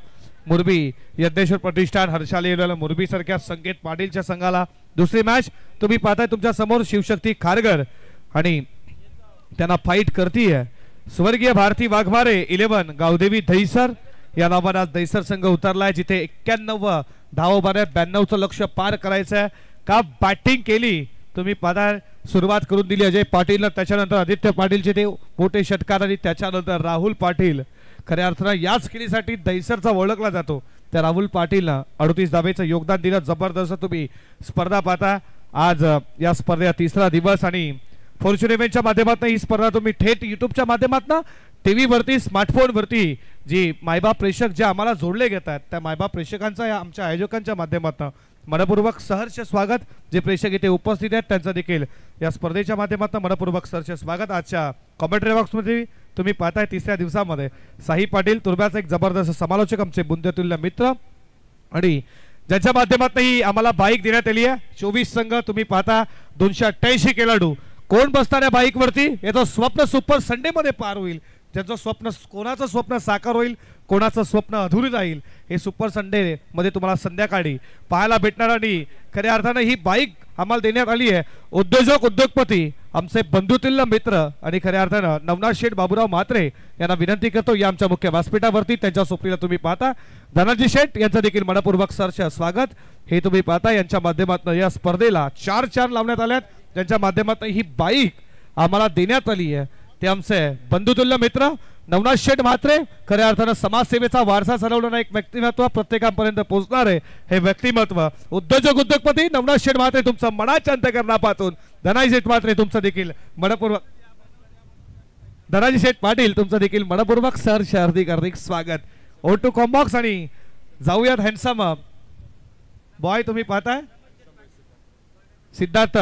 मुरबी यज्ञेश्वर प्रतिष्ठान हर्षाली मुरबी सारख्या संकेत पाटीलच्या संघाला. दुसरी मॅच तुम्ही पाहताय तुमच्या समोर शिवशक्ती खारघर आणि त्यांना फाईट करतीये स्वर्गीय भारती वाघमारे 11 गावदेवी दहिसर या नावाने आज दहिसर संघ उतरलाय जिथे 91 धावा उभारल्या. 92चं लक्ष पार करायचंय. का बॅटिंग केली तुम्ही पाहताय. सुरुवात करून दिली अजय पाटील, त्याच्यानंतर आदित्य पाटीलचे ते मोठे षटकार आणि त्याच्यानंतर राहुल पाटील. खऱ्या अर्थानं याच खेळीसाठी दहिसरचा ओळखला जातो. त्या राहुल पाटीलनं 38 धावेचं योगदान दिलं. जबरदस्त तुम्ही स्पर्धा पाहता. आज या स्पर्धेचा 3रा दिवस आणि फॉर्च्यून इव्हेंटच्या माध्यमातून ही स्पर्धा तुम्ही थेट युट्यूबच्या माध्यमातून टीव्ही वरती स्मार्टफोन वरती जी मायबाप प्रेक्षक जे आम्हाला जोडले घेतात त्या मायबाप प्रेक्षकांचा या आमच्या आयोजकांच्या माध्यमातून मनपूर्वक सहर्ष स्वागत. जे प्रेक्षक इथे उपस्थित आहेत त्यांचं देखील या स्पर्धेच्या माध्यमातून मनपूर्वक सहर्ष स्वागत. आजच्या कॉमेंट्री बॉक्समध्ये तुम्ही पाहताय तिसऱ्या दिवसामध्ये साई पाटील तुर्ब्याचा एक जबरदस्त समालोचक आमचे बुंदेतुल्य मित्र आणि ज्यांच्या माध्यमातून ही आम्हाला बाईक देण्यात आली आहे. 24 संघ तुम्ही पाहता 288 खेळाडू कोण बसणाऱ्या बाईक वरती याचं स्वप्न सुपर संडे मध्ये पार होईल. ज्यांचं स्वप्न कोणाचं स्वप्न साकार होईल कोणाचं स्वप्न अधुरी राहील हे सुपर संडे मध्ये तुम्हाला संध्याकाळी पाहायला भेटणार. आणि खऱ्या अर्थानं ही बाईक आम्हाला देण्यात आली आहे उद्योजक उद्योगपती आमचे बंधुतुल्य मित्र आणि खऱ्या अर्थानं नवनाथ शेठ बाबूराव म्हात्रे यांना विनंती करतो या आमच्या मुख्य व्यासपीठावरती त्यांच्या सोपीला तुम्ही पाहता धनंजय शेठ यांचं देखील मनपूर्वक सहर्ष स्वागत. हे तुम्ही पाहता यांच्या माध्यमातून या स्पर्धेला 4 लावण्यात आल्यात ज्यांच्या माध्यमातून ही बाईक आम्हाला देण्यात आली आहे ते आमचे बंधुतुल्य मित्र नवनाथ शेठ म्हात्रे. खऱ्या अर्थानं समाजसेवेचा वारसा चालवणारा एक व्यक्तिमत्व प्रत्येकापर्यंत पोहोचणार आहे हे व्यक्तिमत्व उद्योजक उद्योगपती नवनाथ शेठ म्हात्रे तुमचं मनाच्या अंतःकरणापासून धनंजय शेठ म्हात्रे तुमचं देखील मनपूर्वक धनंजय शेठ पाटील तुमचं देखील मनपूर्वक सहर्ष हार्दिक स्वागत. O2 कॉम्बॉक्स आणि जाऊयात हँडसम बॉय तुम्ही पाहताय सिद्धार्थ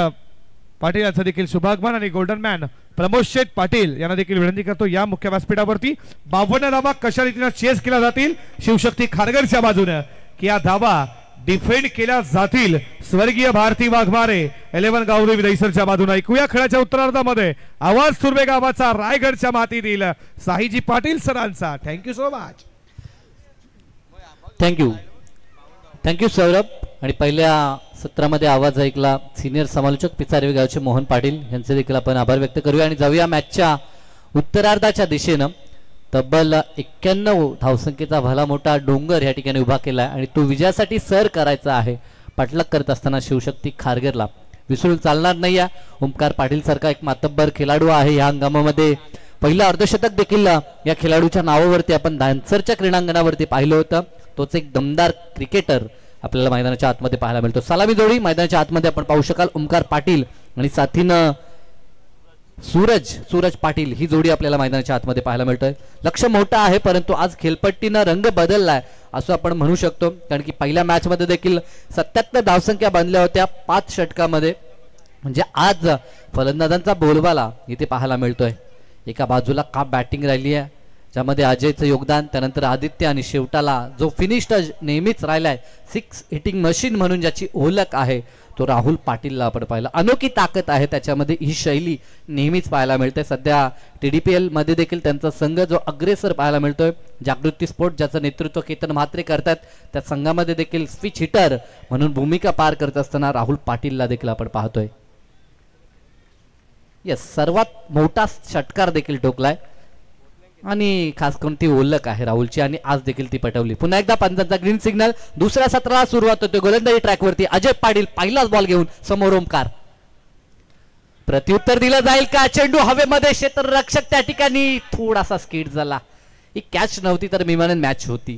पाटील यांचं देखील शुभागमन आणि गोल्डन मॅन प्रमोद शेठ पाटील यांना देखील विनंती करतो या मुख्य व्यासपीठावरती 52 धावा कशा रीतीने चेस केल्या जातील शिवशक्ती खारघरच्या बाजूने की या धावा डिफेंड केल्या जातील स्वर्गीय भारती वाघमारे 11 गावरी विदैसरच्या बाजूने. ऐकूया खेळाच्या उत्तरार्धामध्ये आवाज सुरवे गावाचा रायगडच्या मातीतील साहीजी पाटील सरांचा. Thank you so much. Thank you Saurabh. आणि पहिल्या सत्रामध्ये आवाज ऐकला सिनियर समालोचक पिचारेवे गावचे मोहन पाटील यांचे देखील आपण आभार व्यक्त करूया आणि जाऊया मॅचच्या उत्तरार्धाच्या दिशेनं. तब्बल 91 धावसंख्येचा भला मोठा डोंगर या ठिकाणी उभा केला आणि तो विजयासाठी सर करायचा आहे. पाठलाग करत असताना शिवशक्ती खारघरला विसरून चालणार नाही. ओमकार पाटील सारखा एक मातब्बर खेळाडू आहे या हंगामामध्ये. पहिलं अर्धशतक देखील या खेळाडूच्या नावावरती आपण दानसरच्या क्रीडांगणावरती पाहिलं होतं. तोच एक दमदार क्रिकेटर आपल्याला मैदानाच्या आतमध्ये पाहायला मिळतो. सलामी जोडी मैदानाच्या आतमध्ये आपण पाहू शकाल ओमकार पाटील आणि साथीनं सूरज पाटील ही जोडी आपल्याला मैदानाच्या आतमध्ये पाहायला मिळतोय. लक्ष मोठं आहे परंतु आज खेळपट्टीनं रंग बदललाय असं आपण म्हणू शकतो कारण की पहिल्या मॅच मध्ये देखील 77 धावसंख्या बांधल्या होत्या 5 षटकामध्ये. म्हणजे आज फलंदाजांचा बोलबाला इथे पाहायला मिळतोय. एका बाजूला का बॅटिंग राहिली आहे ज्यामध्ये अजयचं योगदान त्यानंतर आदित्य आणि शेवटाला जो फिनिश टच नेहमीच राहिलाय 6 हिटिंग मशीन म्हणून ज्याची ओळख आहे तो राहुल पाटीलला आपण पाहिलं. अनोखी ताकद आहे त्याच्यामध्ये ही शैली नेहमीच पाहायला मिळते. सध्या TDPL मध्ये देखील त्यांचा संघ जो अग्रेसर पाहायला मिळतोय जागृती स्पोर्ट ज्याचं नेतृत्व केतन म्हात्रे करतात त्या संघामध्ये देखील स्विच हिटर म्हणून भूमिका पार करत असताना राहुल पाटीलला देखील आपण पाहतोय. यस सर्वात मोठा षटकार देखील ठोकलाय आणि खास करून ती ओळख आहे राहुलची आणि आज देखील ती पटवली. पुन्हा एकदा पंचांचा ग्रीन सिग्नल. दुसऱ्या सत्राला सुरुवात होते गोलंदाजी ट्रॅकवरती अजय पाटील पहिलाच बॉल घेऊन समोर ओमकार. प्रत्युत्तर दिलं जाईल का. चेंडू हवेमध्ये क्षेत्ररक्षक त्या ठिकाणी थोडासा स्किड झाला. ही कॅच नव्हती तर मी म्हणेन मॅच होती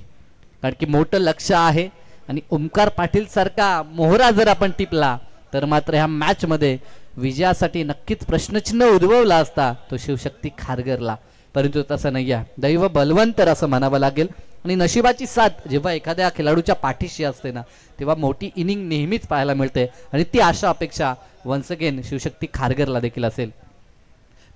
कारण की मोठं लक्ष आहे आणि ओमकार पाटील सारखा मोहरा जर आपण टिपला तर मात्र ह्या मॅच मध्ये विजयासाठी नक्कीच प्रश्नचिन्ह उद्भवला असता तो शिवशक्ती खारघरला. परंतु तसं नाही आहे. दैव बलवंतर असं म्हणावं लागेल आणि नशिबाची साथ जेव्हा एखाद्या खेळाडूच्या पाठीशी असते ना तेव्हा मोठी इनिंग नेहमीच पाहायला मिळते आणि ती आशा अपेक्षा वन्स अगेन शिवशक्ती खारघरला देखील असेल.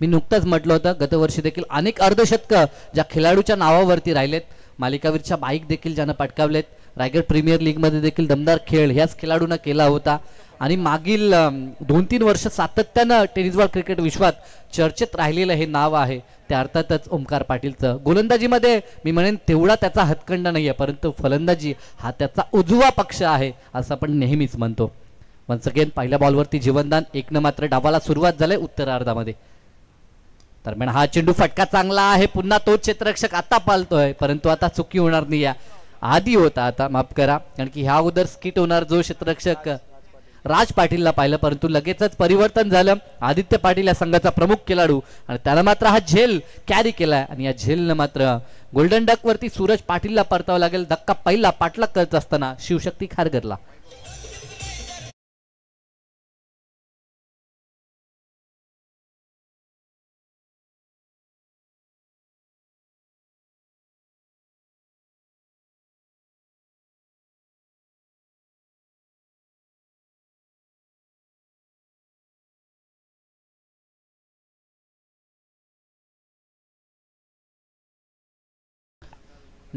मी नुकतंच म्हटलं होतं गतवर्षी देखील अनेक अर्धशतकं ज्या खेळाडूच्या नावावरती राहिलेत. मालिकावीरच्या बाईक देखील ज्यानं पटकावलेत. रायगड प्रीमियर लीग मध्ये देखील दमदार खेळ ह्याच खेळाडूंना केला होता आणि मागील 2-3 वर्ष सातत्यानं टेनिस बॉल क्रिकेट विश्वात चर्चेत राहिलेलं हे नाव आहे ते अर्थातच ओमकार पाटीलचं. गोलंदाजीमध्ये मी म्हणेन तेवढा त्याचा हातखंडा नाही आहे परंतु फलंदाजी हा त्याचा उजवा पक्ष आहे असं आपण नेहमीच म्हणतो. वन्स अगेन पहिल्या बॉलवरती जीवनदान. 1 मात्र डावाला सुरुवात झाली उत्तरार्धामध्ये. दरम्यान हा चेंडू फटका चांगला आहे. पुन्हा तो क्षेत्ररक्षक आता पालतोय परंतु आता चुकी होणार नाही. आधी होता आता माफ करा कारण की ह्या अगोदर स्किट होणार जो क्षेत्ररक्षक राज पाटीलला पाहिलं परंतु लगेचच परिवर्तन झालं. आदित्य पाटील या संघाचा प्रमुख खेळाडू आणि त्याला मात्र हा झेल कॅरी केलाय आणि या झेलनं मात्र गोल्डन डक वरती सूरज पाटीलला परतावं लागेल. धक्का पहिला पाठलाग करत असताना शिवशक्ती खारघरला.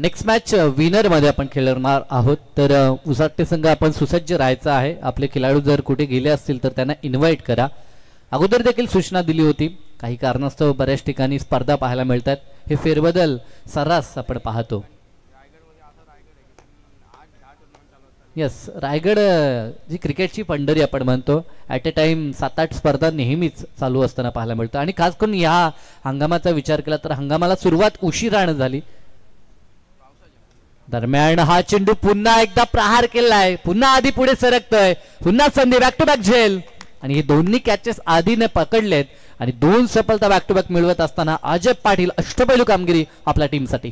नेक्स्ट मॅच विनर मध्ये आपण खेळणार आहोत. तर उसाटे संघ आपण सुसज्ज राहायचं आहे. आपले खेळाडू जर कुठे गेले असतील तर त्यांना इन्व्हाइट करा. अगोदर देखील सूचना दिली होती. काही कारणास्तव बऱ्याच ठिकाणी स्पर्धा पाहायला मिळतात. हे फेरबदल सर्रास आपण पाहतो. यस, रायगड जी क्रिकेटची पंढरी आपण म्हणतो, ॲट ए टाइम 7-8 स्पर्धा नेहमीच चालू असताना पाहायला मिळतं. आणि खास करून या हंगामाचा विचार केला तर हंगामाला सुरुवात उशिरानं झाली. दरम्यान हा चेंडू पुन्हा एकदा प्रहार केलाय, पुन्हा आधी पुढे सरकतोय, पुन्हा संधी, बॅक टू बॅक झेल. आणि हे दोन्ही कॅचेस आधीने पकडलेत आणि 2 सफलता बॅक टू बॅक मिळवत असताना अजय पाटील अष्टपैलू कामगिरी आपल्या टीमसाठी.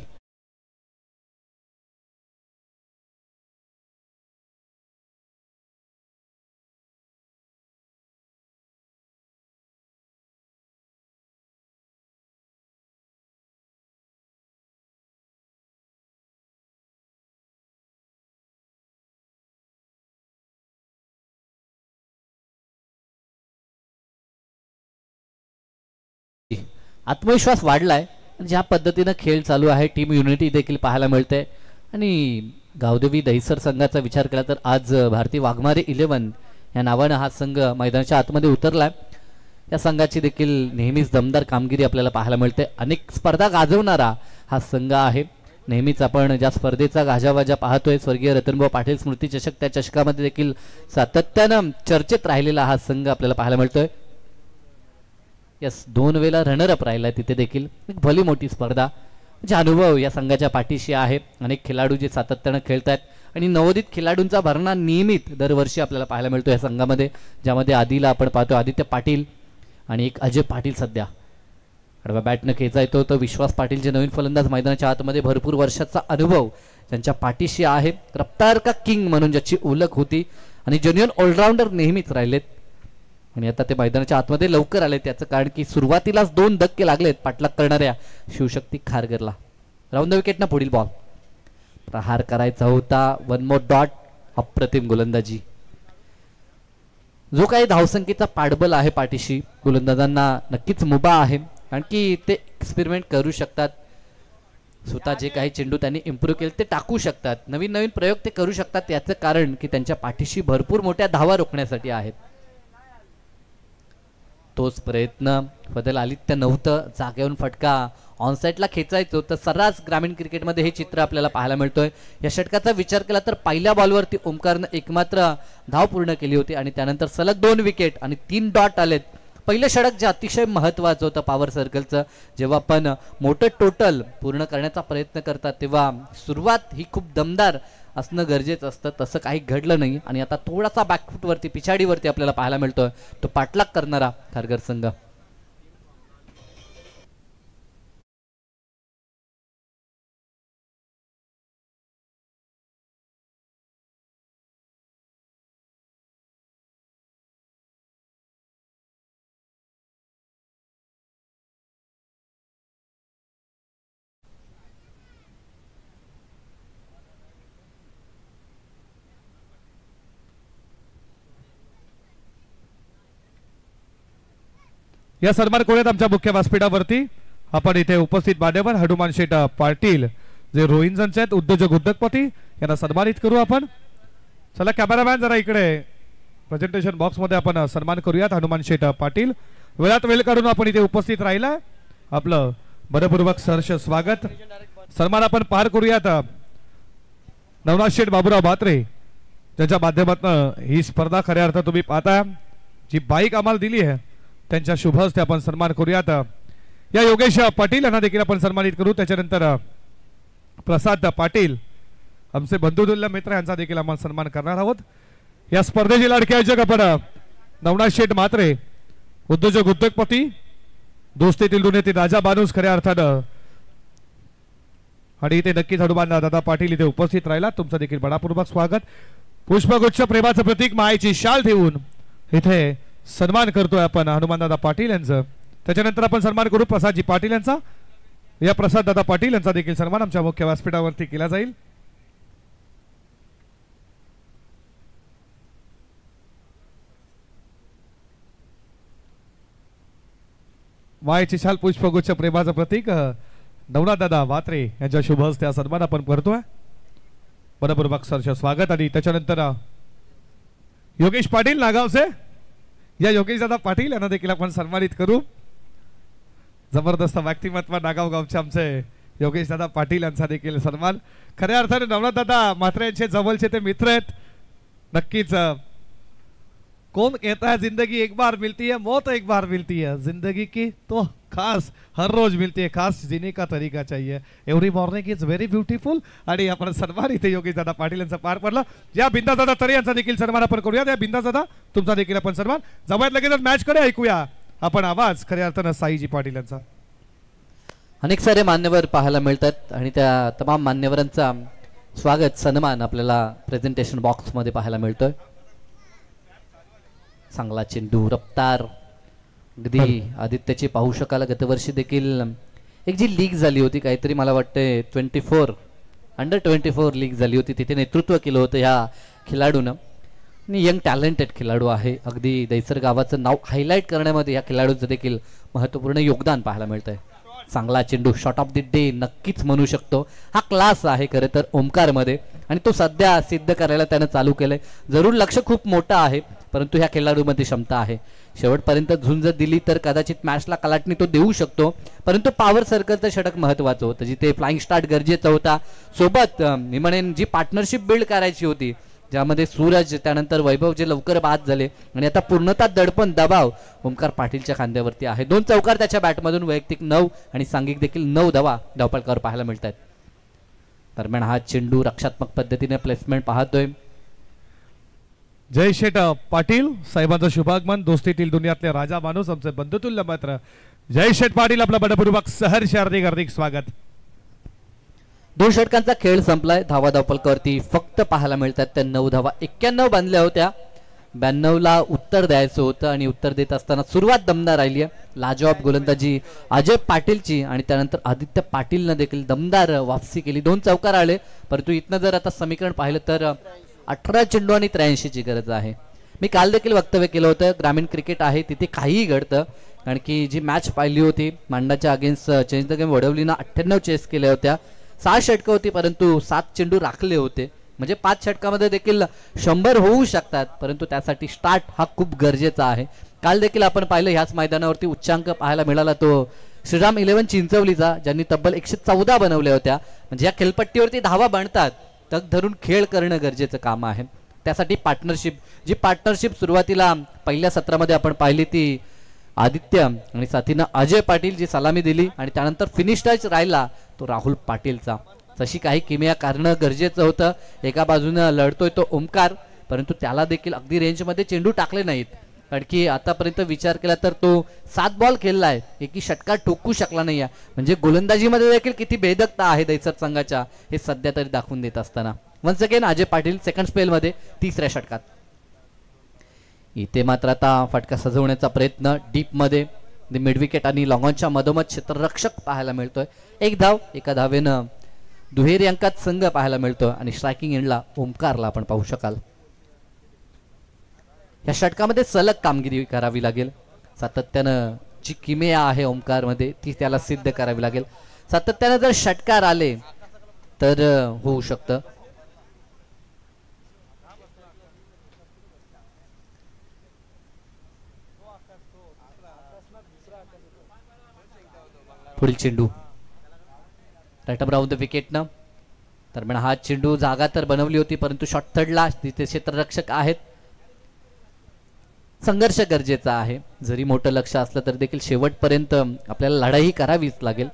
आत्मविश्वास वाढलाय. ज्या पद्धतीनं खेळ चालू आहे, टीम युनिटी देखील पाहायला मिळते. आणि गावदेवी दहिसर संघाचा विचार केला तर आज भारतीय वाघमारे 11 या नावानं हा संघ मैदानाच्या आतमध्ये उतरलाय. या संघाची देखील नेहमीच दमदार कामगिरी आपल्याला पाहायला मिळते. अनेक स्पर्धा गाजवणारा हा संघ आहे. नेहमीच आपण ज्या स्पर्धेचा गाजावाजा पाहतोय, स्वर्गीय रतनभाऊ पाटील स्मृती चषक, त्या चषकामध्ये देखील सातत्यानं चर्चेत राहिलेला हा संघ आपल्याला पाहायला मिळतोय. यस, 2 वेळा रनरअप राहिला तिथे देखील. एक भली मोठी स्पर्धा, म्हणजे अनुभव या संघाच्या पाठीशी आहे. अनेक खेळाडू जे सातत्यानं खेळत आहेत आणि नवोदित खेळाडूंचा भरणा नियमित दरवर्षी आपल्याला पाहायला मिळतो या संघामध्ये, ज्यामध्ये आधीला आपण पाहतो आदित्य पाटील आणि एक अजय पाटील सध्या आडव्या बॅटनं खेचा येतो. तर विश्वास पाटील जे नवीन फलंदाज, मैदानाच्या आतमध्ये भरपूर वर्षाचा अनुभव त्यांच्या पाठीशी आहे. रफ्तार का किंग म्हणून ज्याची ओळख होती आणि जेन्युइन ऑलराऊंडर नेहमीच राहिलेत. आणि आता ते मैदानाच्या आतमध्ये लवकर आले. त्याचं कारण की सुरुवातीलाच 2 धक्के लागलेत पाठलाग करणाऱ्या शिवशक्ती खारगरला. राऊंड द विकेटनं पुढील बॉल प्रहार करायचा होता. 1 मोर डॉट. अप्रतिम गोलंदाजी. जो काही धावसंख्येचा पाठबल आहे पाठीशी, गोलंदाजांना नक्कीच मुभा आहे, कारण की ते एक्सपेरिमेंट करू शकतात. स्वतः जे काही चेंडू त्यांनी इम्प्रूव्ह केले ते टाकू शकतात. नवीन नवीन प्रयोग ते करू शकतात. याचं कारण की त्यांच्या पाठीशी भरपूर मोठ्या धावा रोखण्यासाठी आहेत. तोच प्रयत्न बदल आदित्य नव्हतं. जागेवरून फटका ऑनसाईडला खेचायचो. तर सर्रास ग्रामीण क्रिकेटमध्ये हे चित्र आपल्याला पाहायला मिळतोय. या षटकाचा विचार केला तर पहिल्या बॉलवरती ओमकारनं एकमात्र धाव पूर्ण केली होती आणि त्यानंतर सलग 2 विकेट आणि 3 डॉट आलेत. पहिलं षटक जे अतिशय महत्त्वाचं होतं पॉवर सर्कलचं, जेव्हा आपण मोठं टोटल पूर्ण करण्याचा प्रयत्न करतात तेव्हा सुरुवात ही खूप दमदार असणं गरजेचं असतं. तसं काही घडलं नाही आणि आता थोडासा बॅकफुटवरती, पिछाडीवरती आपल्याला पाहायला मिळतोय तो पाठलाग करणारा खारघर संघ. या सन्मान कोण्यात आमच्या मुख्य व्यासपीठावरती आपण इथे उपस्थित मान्यवर हनुमान शेठ पाटील जे रोहिंजनचे आहेत, उद्योजक उद्योगपती, यांना सन्मानित करू आपण. चला कॅमेरामॅन जरा इकडे प्रेझेंटेशन बॉक्स मध्ये आपण सन्मान करूयात हनुमान शेठ पाटील. वेळात वेळ काढून आपण इथे उपस्थित राहिला. आपलं मनपूर्वक सहर्ष स्वागत. सन्मान आपण पार करूयात नवनाथ शेठ बाबूराव म्हात्रे, ज्यांच्या माध्यमातून ही स्पर्धा खऱ्या अर्थात तुम्ही पाहता. जी बाईक आम्हाला दिली आहे त्यांच्या शुभ हस्ते आपण सन्मान करूयात. या योगेश पाटील यांना देखील आपण सन्मानित करू. त्याच्यानंतर प्रसाद पाटील, आमचे बंधुतुल्य मित्र, यांचा देखील आपण सन्मान करणार आहोत. या स्पर्धेचे लाडके आयोजक आपण नवनाथ शेठ म्हात्रे, उद्योजक उद्योगपती, दोस्तीतील दुनियेतील राजा माणूस खऱ्या अर्थानं. आणि इथे नक्कीच हनुमान दादा पाटील इथे उपस्थित राहिला. तुमचं देखील मनापूर्वक स्वागत. पुष्पगुच्छ प्रेमाचं प्रतीक मायेची शाल ठेवून इथे सन्मान करतोय आपण हनुमानदादा पाटील यांचं. त्याच्यानंतर आपण सन्मान करू प्रसादजी पाटील यांचा. या प्रसाद दादा पाटील यांचा देखील सन्मान आमच्या मुख्य व्यासपीठावरती केला जाईल. मायेची शाल, पुष्पगुच्छ प्रेमाचं प्रतीक, नवनाथ दादा वात्रे यांच्या शुभ हस्ते हा सन्मान आपण करतोय. मनपूर्वक सरचं स्वागत. आणि त्याच्यानंतर योगेश पाटील नागावचे, या योगेश दादा पाटील यांना देखील आपण सन्मानित करू. जबरदस्त व्यक्तिमत्व नागाव गावचे आमचे योगेश दादा पाटील यांचा देखील सन्मान. खऱ्या अर्थाने नवनाथ दादा म्हात्रे यांचे जवळचे ते मित्र आहेत. नक्कीच कौन कहता है जिंदगी एक बार मिलती है, मौत एक बार मिलती है, जिंदगी की तो खास हर रोज मिलती है, खास जीने का तरीका चाहिए. Every morning is very beautiful. आणि आपण सन्मान इथे योगेश दादा पाटील यांचा पार पडला. या बिंदास दादा तरी यांचा देखील सन्मान आपण करूया. या बिंदास दादा तुमचा देखील आपण सन्मान. जवळ लगेच मॅच कडे ऐकूया आपण आवाज खऱ्या अर्थानं साईजी पाटील यांचा. अनेक सारे मान्यवर पाहायला मिळतात आणि त्या तमाम मान्यवरांचा स्वागत सन्मान आपल्याला प्रेझेंटेशन बॉक्स मध्ये पाहायला मिळतोय. चांगला चेंडू, रफ्तार अगदी आदित्यची पाहू शकाल. गतवर्षी देखील एक जी लीग झाली होती काहीतरी मला वाटते 24 अंडर 24 लीग झाली होती, तिथे नेतृत्व केलं होतं ह्या खेळाडूनं. आणि यंग टॅलेंटेड खेळाडू आहे. अगदी दैसर गावाचं नाव हायलाईट करण्यामध्ये या खेळाडूचं देखील महत्त्वपूर्ण योगदान पाहायला मिळतंय. चांगला चेंडू, शॉट ऑफ द डे नक्कीच म्हणू शकतो. हा क्लास आहे खरं तर ओमकारमध्ये आणि तो सध्या सिद्ध करायला त्यानं चालू केलंय. जरूर लक्ष खूप मोठं आहे परंतु ह्या खेळाडूमध्ये क्षमता आहे. शेवटपर्यंत झुंज दिली तर कदाचित मॅचला कलाटणी तो देऊ शकतो. परंतु पॉवर सर्कलचं षटक महत्वाचं होतं जिथे फ्लाइंग स्टार्ट गरजेचा होता. सोबत मी म्हणेन जी पार्टनरशिप बिल्ड करायची होती ज्यामध्ये सूरज त्यानंतर वैभव जे लवकर बाद झाले आणि आता पूर्णतः दडपण दबाव ओमकार पाटीलच्या खांद्यावरती आहे. 2 चौकार त्याच्या बॅटमधून वैयक्तिक 9 आणि सांघिक देखील 9 धावा धावफलकावर पाहायला मिळत आहेत. दरम्यान हा चेंडू रक्षात्मक पद्धतीने प्लेसमेंट पाहतोय. जय शेठ पाटील साहेबांचं शुभागमन. दोस्तीतील दुनियातले राजा माणूस आमचे बंधुतुल्य मात्र जय शेठ पाटील आपलं मनपूर्वक सहर्ष हार्दिक हार्दिक स्वागत. 2 षटकांचा खेळ संपलाय. धावा धावफलकावरती फक्त पाहायला मिळतात त्या 9 धावा. 91 बनल्या होत्या. 92ला उत्तर द्यायचं होतं आणि उत्तर देत असताना सुरुवात दमदार राहिली आहे. लाजवाब गोलंदाजी अजय पाटीलची आणि त्यानंतर आदित्य पाटीलनं देखील दमदार वापसी केली. 2 चौकार आले परंतु इथनं जर आता समीकरण पाहिलं तर 18 चेंडू आणि 83ची गरज आहे. मी काल देखील वक्तव्य केलं होतं ग्रामीण क्रिकेट आहे तिथे काहीही घडतं. कारण की जी मॅच पाहिली होती मांडाच्या अगेन्स्ट चेंज द गेम वडवलीनं 98 चेस केल्या होत्या. 6 षटकं होती परंतु 7 चेंडू राखले होते. म्हणजे 5 षटकामध्ये देखील 100 होऊ शकतात परंतु त्यासाठी स्टार्ट हा खूप गरजेचा आहे. काल देखील आपण पाहिलं ह्याच मैदानावरती उच्चांक पाहायला मिळाला तो श्रीराम 11 चिंचवलीचा ज्यांनी तब्बल 114 बनवल्या होत्या. म्हणजे या खेळपट्टीवरती धावा बनतात तग धरून खेळ करणं गरजेचं काम आहे. त्यासाठी पार्टनरशिप सुरुवातीला पहिल्या सत्रामध्ये आपण पाहिली ती आदित्य आणि साथीनं अजय पाटील जी सलामी दिली आणि त्यानंतर फिनिश टच राहिला तो राहुल पाटीलचा. तशी काही किमया कारणं गरजेचं होतं. एका बाजूनं लढतोय तो ओमकार परंतु त्याला देखील अगदी रेंजमध्ये चेंडू टाकले नाहीत. कारण की आतापर्यंत विचार केला तर तो 7 बॉल खेळलाय एकी षटकार टोकू शकला नाही. म्हणजे गोलंदाजीमध्ये देखील किती बेधकता आहे दैसर संघाच्या हे सध्या तरी दाखवून देत असताना once again Ajay Patil second स्पेलमध्ये 3ऱ्या षटकात. इथे मात्र आता फटका सजवण्याचा प्रयत्न डीपमध्ये मिड विकेट आणि लॉंगॉनच्या मधोमध क्षेत्ररक्षक पाहायला मिळतोय. 1 धाव, एका धावेनं दुहेरी अंकात संघ पाहायला मिळतोय आणि स्ट्रायकिंग एंडला ओमकारला आपण पाहू शकाल. या षटकामध्ये सलग कामगिरी करावी लागेल. सातत्यानं जी किमया आहे ओमकारमध्ये ती त्याला सिद्ध करावी लागेल. सातत्यानं जर षटकार आले तर होऊ शकतं. पुढील चेंडू राईट अप राऊंड द विकेटनं. दरम्यान हा चेंडू जागा तर बनवली होती परंतु शॉट थर्डला तिथे क्षेत्ररक्षक आहेत. संघर्ष गरजेचा आहे. जरी मोठं लक्ष असलं तर देखील शेवटपर्यंत आपल्याला लढाई करावीच लागेल.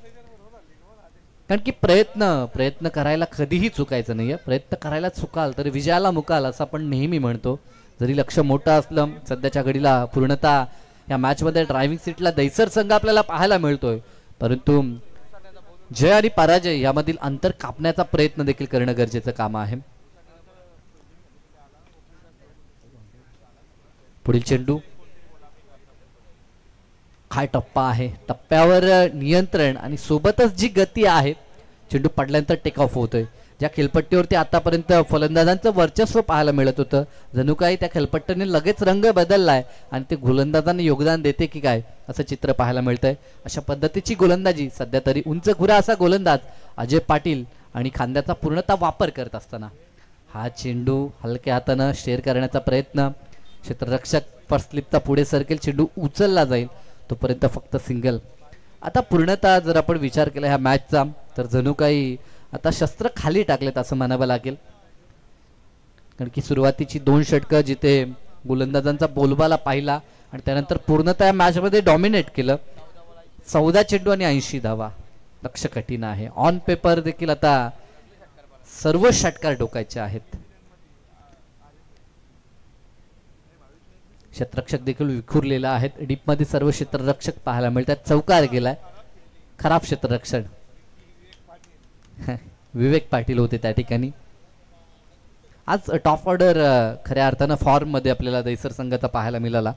कारण की प्रयत्न करायला कधीही चुकायचं नाहीये. प्रयत्न करायला चुकाल तर विजयाला मुकाल असं आपण नेहमी म्हणतो. जरी लक्ष मोठं असलं सध्याच्या घडीला पूर्णतः या मॅचमध्ये ड्रायव्हिंग सीटला दैसर संघ आपल्याला पाहायला मिळतोय परंतु जय आणि पराजय यामधील अंतर कापण्याचा प्रयत्न देखील करणं गरजेचं काम आहे. पुढील चेंडू काय टप्पा आहे. टप्प्यावर नियंत्रण आणि सोबतच जी गती आहे चेंडू पडल्यानंतर टेक ऑफ होतोय. ज्या खेळपट्टीवरती आतापर्यंत फलंदाजांचं वर्चस्व पाहायला मिळत होतं, जणू काही त्या खेळपट्टीने लगेच रंग बदललाय आणि ते गोलंदाजांना योगदान देते की काय असं चित्र पाहायला मिळतंय. अशा पद्धतीची गोलंदाजी सध्या तरी उंच खुरा असा गोलंदाज अजय पाटील आणि खांद्याचा पूर्णतः वापर करत असताना हा चेंडू हलक्या हातानं शेअर करण्याचा प्रयत्न. क्षेत्ररक्षक फर्स्ट स्लिपचा पुढे सरकेल, चेंडू उचलला जाईल, तोपर्यंत फक्त सिंगल. आता पूर्णतः जर आपण विचार केला ह्या मॅचचा तर जणू काही आता शस्त्र खाली टाकलेत असं म्हणावं लागेल. कारण की सुरुवातीची 2 षटकं जिथे गोलंदाजांचा बोलबाला पाहिला आणि त्यानंतर पूर्णतः मॅच मध्ये डॉमिनेट केलं. 14 चेंडू आणि 80 धावा. लक्ष कठीण आहे. ऑन पेपर देखील आता सर्व षटकार डोकायचे आहेत. क्षेत्ररक्षक देखील विखुरलेला आहेत. डीप मध्ये सर्व क्षेत्ररक्षक पाहायला मिळतात. चौकार गेलाय. खराब क्षेत्ररक्षण. विवेक पाटील होते त्या ठिकाणी. आज टॉप ऑर्डर खऱ्या अर्थानं फॉर्म मध्ये आपल्याला दैसर संघाचा पाहायला मिळाला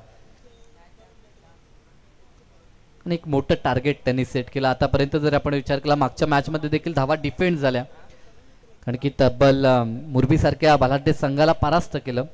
आणि एक मोठं टार्गेट त्यांनी सेट केलं. आतापर्यंत जर आपण विचार केला मागच्या मॅच मध्ये देखील धावा डिफेंड झाल्या, कारण की तब्बल मुरबी सारख्या बलाढ्य संघाला परास्त केलं.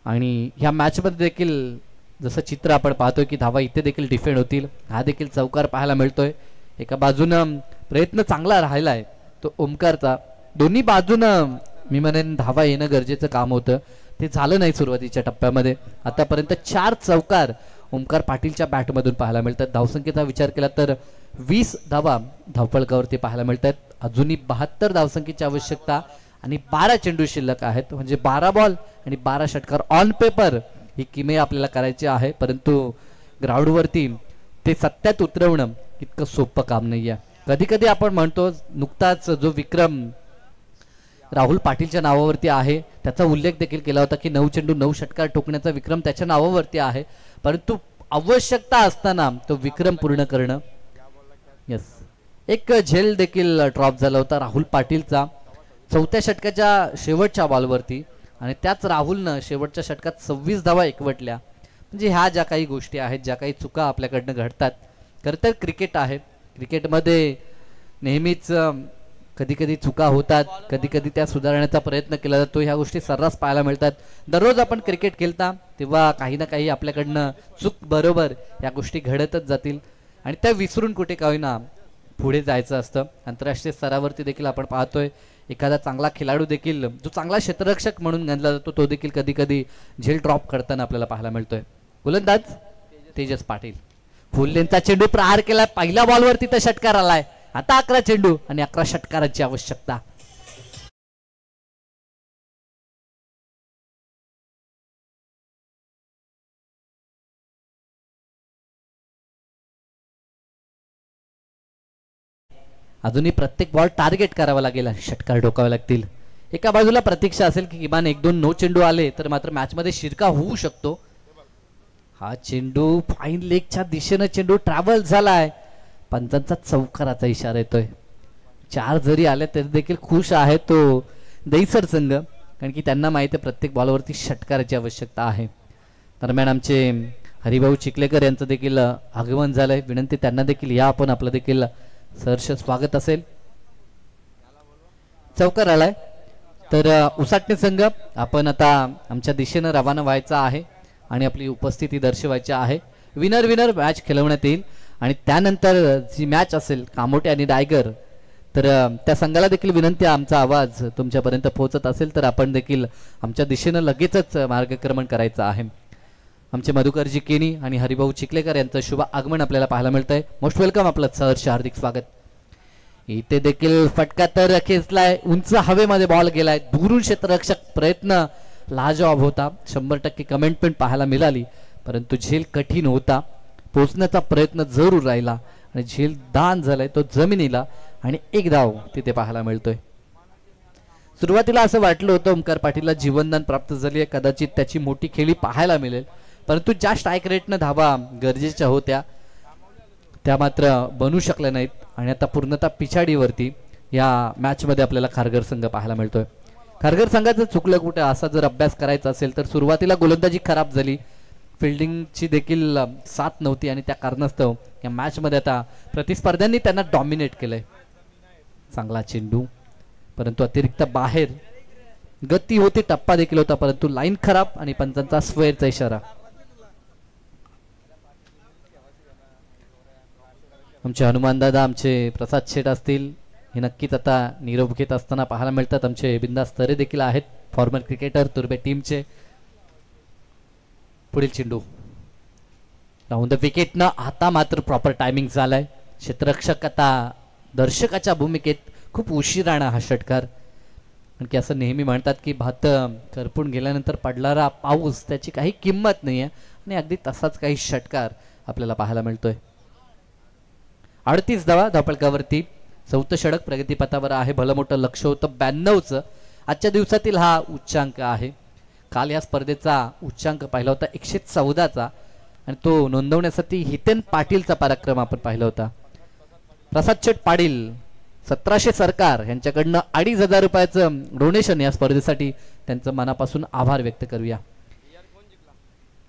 आणि ह्या मॅच मध्ये देखील जसं चित्र आपण पाहतोय की धावा इथे देखील डिफेंड होतील. हा देखील चौकार पाहायला मिळतोय. एका बाजूनं प्रयत्न चांगला राहिलाय तो ओमकारचा. दोन्ही बाजूनं मी म्हणेन धावा येणं गरजेचं काम होतं, ते झालं नाही सुरुवातीच्या टप्प्यामध्ये. आतापर्यंत 4 चौकार ओमकार पाटीलच्या बॅटमधून पाहायला मिळतात. धावसंख्येचा विचार केला तर 20 धावा धावफलकावरती पाहायला मिळतात. अजूनही 72 धावसंख्येची आवश्यकता आणि 12 चेंडू शिल्लक आहेत. म्हणजे 12 बॉल आणि 12 षटकार. ऑन पेपर ही किमे आपल्याला करायची आहे, परंतु ग्राउंडवरती ते सत्यात उतरवणं इतकं सोपं काम नाही आहे. कधी कधी आपण म्हणतो नुकताच जो विक्रम राहुल पाटीलच्या नावावरती आहे त्याचा उल्लेख देखील केला होता की 9 चेंडू 9 षटकार ठोकण्याचा विक्रम त्याच्या नावावरती आहे, परंतु आवश्यकता असताना तो विक्रम पूर्ण करणं. यस, एक झेल देखील ड्रॉप झाला होता राहुल पाटीलचा 4थ्या षटकाच्या शेवटच्या बॉलवरती आणि त्याच राहुलनं शेवटच्या षटकात 26 धावा एकवटल्या. म्हणजे ह्या ज्या काही गोष्टी आहेत, ज्या काही चुका आपल्याकडनं घडतात. खरं तर क्रिकेट आहे, क्रिकेटमध्ये नेहमीच कधी कधी चुका होतात, कधी कधी त्या सुधारण्याचा प्रयत्न केला जातो. ह्या गोष्टी सर्रास पाहायला मिळतात. दररोज आपण क्रिकेट खेळता तेव्हा काही ना काही आपल्याकडनं चूक बरोबर या गोष्टी घडतच जातील आणि त्या विसरून कुठे का होईना पुढे जायचं असतं. आंतरराष्ट्रीय स्तरावरती देखील आपण पाहतोय एखादा चांगला खेळाडू देखील जो चांगला क्षेत्ररक्षक म्हणून गणला जातो तो देखील कधी कधी झेल ड्रॉप करताना आपल्याला पाहायला मिळतोय. गोलंदाज तेजस पाटील फुल लेंथचा चेंडू प्रहार केला. पहिल्या बॉलवरती तर षटकार आलाय. आता 11 चेंडू आणि 11 षटकाराची आवश्यकता. अजूनही प्रत्येक बॉल टार्गेट करावा लागेल, षटकार ठोकावे लागतील. एका बाजूला प्रतीक्षा असेल की किमान 1-2 नो चेंडू आले तर मात्र मॅच मध्ये शिरका होऊ शकतो. हा चेंडू फाईन लेगच्या दिशेनं चेंडू ट्रॅव्हल झालाय. पंचांचा चौकाराचा इशारा येतोय. 4 जरी आले तरी देखील खुश आहे तो दैसर संघ, कारण की त्यांना माहिती आहे प्रत्येक बॉलवरती षटकाराची आवश्यकता आहे. दरम्यान आमचे हरिभाऊ चिखलेकर यांचं देखील आगमन झालंय. विनंती त्यांना देखील या आपण आपलं देखील सहर्ष स्वागत असेल. चौकार आलाय तर उसाटणे संघ आपण आता आमच्या दिशेनं रवाना व्हायचा आहे आणि आपली उपस्थिती दर्शवायची आहे. विनर विनर मॅच खेळवण्यात येईल आणि त्यानंतर जी मॅच असेल कामोटे आणि डायगर तर त्या संघाला देखील विनंती आमचा आवाज तुमच्यापर्यंत पोहोचत असेल तर आपण देखील आमच्या दिशेनं लगेचच मार्गक्रमण करायचं आहे. आमचे मधुकरजी केनी आणि हरिभाऊ चिखलेकर यांचं शुभ आगमन आपल्याला पाहायला मिळतंय. मोस्ट वेलकम, आपलं सहर्ष हार्दिक स्वागत. इथे देखील फटका तर खेचलाय. उंच हवेमध्ये बॉल गेलाय. दुरून क्षेत्ररक्षक प्रयत्न लाजवाब होता. 100% कमेंट पण पाहायला मिळाली, परंतु झेल कठीण होता. पोचण्याचा प्रयत्न जरूर राहिला आणि झेल दान झालाय तो जमिनीला आणि 1 धाव तिथे पाहायला मिळतोय. सुरुवातीला असं वाटलं होतं ओमकार पाटीलला जीवनदान प्राप्त झाली आहे, कदाचित त्याची मोठी खेळी पाहायला मिळेल, परंतु ज्या स्ट्राईक रेटनं धावा गरजेच्या होत्या त्या मात्र बनू शकल्या नाहीत आणि आता पूर्णतः पिछाडीवरती या मॅच मध्ये आपल्याला खारघर संघ पाहायला मिळतोय. खारघर संघाचं चुकलं कुठे असा जर अभ्यास करायचा असेल तर सुरुवातीला गोलंदाजी खराब झाली, फिल्डिंगची देखील साथ नव्हती आणि त्या कारणास्तव या मॅच मध्ये आता प्रतिस्पर्ध्यांनी त्यांना डॉमिनेट केलंय. चांगला चेंडू परंतु अतिरिक्त बाहेर गती होती, टप्पा देखील होता, परंतु लाईन खराब आणि पंचांचा स्क्वेअरचा इशारा. आमचे हनुमान दादा, आमचे प्रसाद शेठ असतील, हे नक्कीच आता निरोप घेत असताना पाहायला मिळतात. आमचे बिंदास तरे देखील आहेत, फॉर्मर क्रिकेटर तुर्बे टीमचे. पुढील चेंडू राहून द विकेटनं, आता मात्र प्रॉपर टायमिंग झालाय. क्षेत्ररक्षक आता दर्शकाच्या भूमिकेत खूप उशिराणा हा षटकार. आणखी असं नेहमी म्हणतात की भात करपून गेल्यानंतर पडणारा पाऊस त्याची काही किंमत नाही आहे, आणि अगदी तसाच काही षटकार आपल्याला पाहायला मिळतोय. 38 धावा धावफलकावरती, 4थं षटक प्रगतीपथावर आहे. भलं मोठं लक्ष होतं 92चं. आजच्या दिवसातील हा उच्चांक आहे. काल या स्पर्धेचा उच्चांक पाहिला होता 114चा, आणि तो नोंदवण्यासाठी हितेन पाटीलचा पराक्रम आपण पाहिला होता. प्रसाद शेठ पाटील 1700 सरकार यांच्याकडनं 2500 रुपयाचं डोनेशन या स्पर्धेसाठी, त्यांचं मनापासून आभार व्यक्त करूया.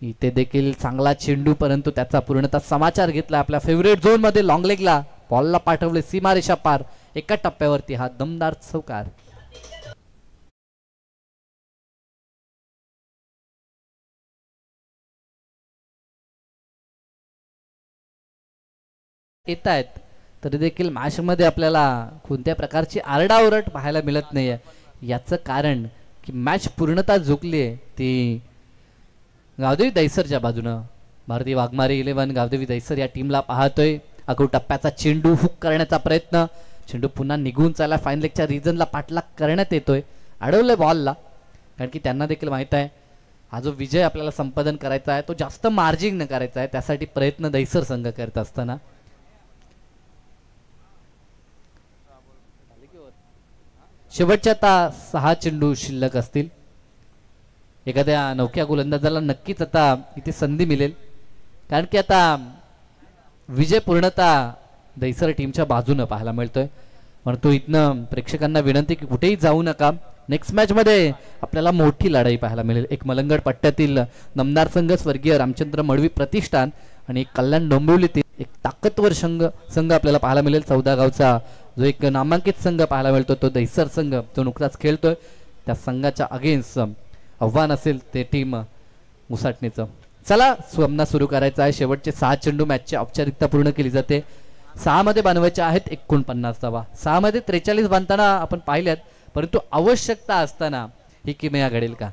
इथे देखील चांगला चेंडू, परंतु त्याचा पूर्णतः समाचार घेतला. आपल्या फेवरेट झोन मध्ये लॉंग लेगला बॉलला पाठवले, सीमारेषा पार, एका टप्प्यावरती हा दमदार चौकार. येत आहेत तरी देखील मॅच मध्ये आपल्याला कोणत्या प्रकारची आरडाओरड पाहायला मिळत नाहीये. याचं कारण की मॅच पूर्णतः झुकली आहे ती गावदेवी दैसरच्या बाजूनं. भारतीय वाघमारे 11 गावदेवी दैसर या टीमला पाहतोय. अगो टप्प्याचा चेंडू हुक करण्याचा प्रयत्न, चेंडू पुन्हा निघून चालला. फाईन लेगच्या रिजनला पाठलाग करण्यात येतोय, अडवलंय बॉलला, कारण की त्यांना देखील माहित आहे हा जो विजय आपल्याला संपादन करायचा आहे तो जास्त मार्जिन न करायचा आहे. त्यासाठी प्रयत्न दैसर संघ करत असताना शेवटच्या आता 6 चेंडू शिल्लक असतील. एखाद्या नौक्या गोलंदाजाला नक्कीच आता इथे संधी मिळेल, कारण की आता विजय पूर्णतः दैसर टीमच्या बाजूनं पाहायला मिळतोय. म्हणतो इथनं प्रेक्षकांना विनंती की कुठेही जाऊ नका. नेक्स्ट मॅच मध्ये आपल्याला मोठी लढाई पाहायला मिळेल. एक मलंगड पट्ट्यातील नमदार संघ स्वर्गीय रामचंद्र मडवी प्रतिष्ठान आणि एक कल्याण डोंबिवलीतील एक ताकदवर संघ आपल्याला पाहायला मिळेल. 14 गावचा जो एक नामांकित संघ पाहायला मिळतो तो दैसर संघ, तो नुकताच खेळतोय. त्या संघाच्या अगेन्स्ट आव्हान असेल ते टीम मुसाटणीचं. चला सामना सुरू करायचा आहे. शेवटचे 6 चेंडू मॅचची औपचारिकता पूर्ण केली जाते. 6 मध्ये बांधवायच्या आहेत 49 धावा. 6 मध्ये 43 बांधताना आपण पाहिल्यात, परंतु आवश्यकता असताना ही किमया घडेल का?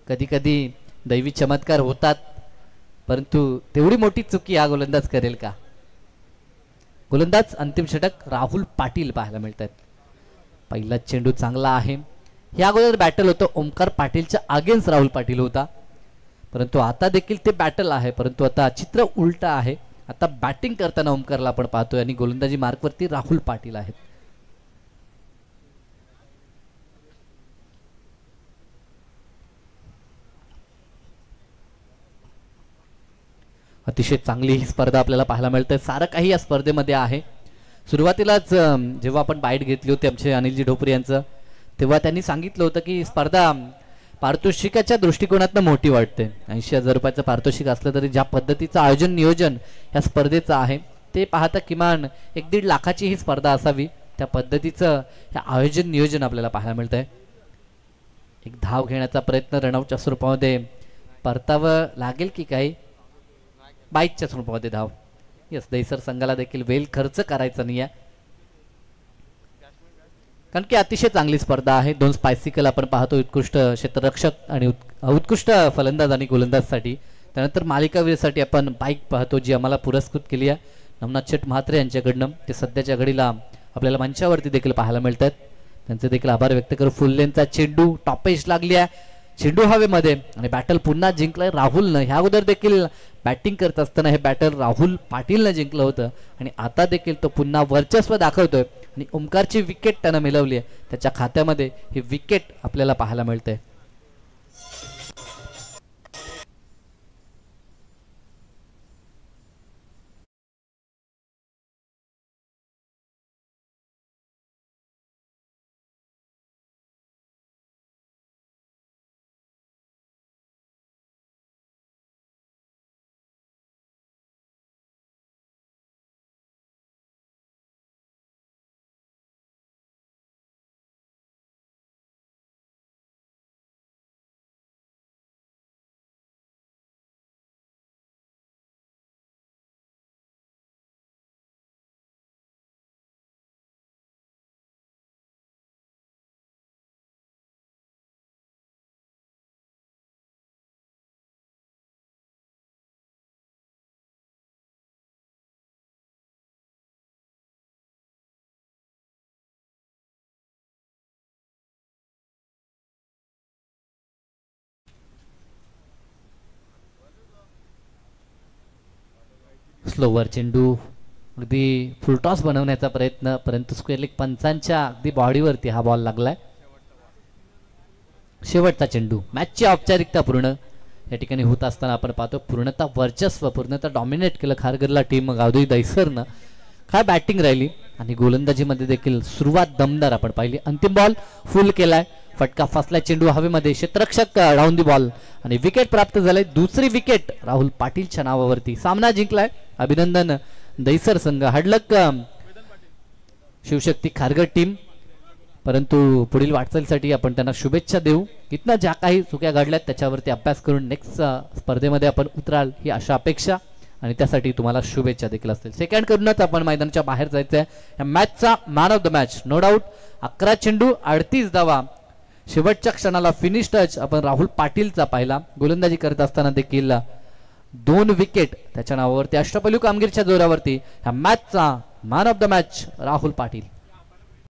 कधी कधी दैवी चमत्कार होतात, परंतु तेवढी मोठी चुकी हा गोलंदाज करेल का? गोलंदाज अंतिम षटक राहुल पाटील पाहायला मिळतात. पहिला चेंडू चांगला आहे. या अगोदर बॅटल होतं ओमकार पाटीलच्या अगेन्स्ट राहुल पाटील होता, परंतु आता देखील ते बॅटल आहे, परंतु आता चित्र उलट आहे. आता बॅटिंग करताना ओमकारला आपण पाहतोय आणि गोलंदाजी मार्कवरती राहुल पाटील आहेत. अतिशय चांगली ही स्पर्धा आपल्याला पाहायला मिळते. सारं काही या स्पर्धेमध्ये आहे. सुरुवातीलाच जेव्हा आपण बाईट घेतली होती आमचे अनिलजी ढोपरे यांचं, तेव्हा त्यांनी सांगितलं होतं की स्पर्धा पारितोषिकाच्या दृष्टिकोनातनं मोठी वाटते. 80,000 रुपयाचं पारितोषिक असलं तरी ज्या पद्धतीचं आयोजन नियोजन या स्पर्धेचं आहे ते पाहता किमान 1-1.5 लाखाची ही स्पर्धा असावी, त्या पद्धतीचं हे आयोजन नियोजन आपल्याला पाहायला मिळतंय. एक धाव घेण्याचा प्रयत्न रनआउटच्या स्वरूपामध्ये परतावं लागेल की काही? बाईकच्या स्वरूपामध्ये धाव. यस, दैसर संघाला देखील वेल खर्च करायचा नाही आहे, कारण की अतिशय चांगली स्पर्धा आहे. 2 स्पायसिकल आपण पाहतो, उत्कृष्ट क्षेत्ररक्षक आणि उत्कृष्ट फलंदाज आणि गोलंदाजसाठी. त्यानंतर मालिकावीरसाठी आपण बाईक पाहतो जी आम्हाला पुरस्कृत केली आहे नवनाथ शेठ म्हात्रे यांच्याकडनं. ते सध्याच्या घडीला आपल्याला मंचावरती देखील पाहायला मिळतात, त्यांचे देखील आभार व्यक्त करू. फुल लेनचा चेंडू टॉपेज लागली आहे, चेंडू हवेमध्ये आणि बॅटल पुन्हा जिंकलाय राहुलनं. ह्या अगोदर देखील बॅटिंग करत असताना हे बॅटर राहुल पाटीलनं जिंकलं होतं आणि आता देखील तो पुन्हा वर्चस्व दाखवतोय आणि ओमकारची विकेट त्यानं मिळवली आहे. त्याच्या खात्यामध्ये ही विकेट आपल्याला पाहायला मिळते. स्लोवर चेंडू अगदी फुलटॉस बनवण्याचा प्रयत्न, परंतु स्क्वेअर लेग पंचांच्या अगदी बॉडीवरती हा बॉल लागलाय. शेवटचा चेंडू. मॅचची औपचारिकता पूर्ण या ठिकाणी होत असताना आपण पाहतो पूर्णतः वर्चस्व, पूर्णतः डॉमिनेट केलं खारघरला टीम गावदेवी दहिसरनं. काय बॅटिंग राहिली आणि गोलंदाजीमध्ये देखील सुरुवात दमदार आपण पाहिली. अंतिम बॉल फुल केलाय, फटका फसला, चेंडू हवेमध्ये, क्षेत्ररक्षक डाऊन दी बॉल आणि विकेट प्राप्त झाले. दुसरी विकेट राहुल पाटीलच्या नावावरती. सामना जिंकलाय. अभिनंदन दहिसर संघ. हार्डलक शिवशक्ती खारघर टीम. परंतु पुढील वाटचालीसाठी आपण त्यांना शुभेच्छा देऊ. इथनं ज्या काही चुक्या घडल्यात त्याच्यावरती अभ्यास करून नेक्स्ट स्पर्धेमध्ये आपण उतराल ही आशा अपेक्षा आणि त्यासाठी तुम्हाला शुभेच्छा देखील असतील. सेकंड करूनच आपण मैदानाच्या बाहेर जायचं आहे. या मॅचचा man of the match no doubt. 11 चेंडू 38 धावा. शेवटच्या क्षणाला फिनिश टच आपण राहुल पाटीलचा पाहिला. गोलंदाजी करत असताना देखील 2 विकेट त्याच्या नावावरती. अष्टपैलू कामगिरीच्या जोरावरती ह्या मॅचचा man of the match Rahul Patil.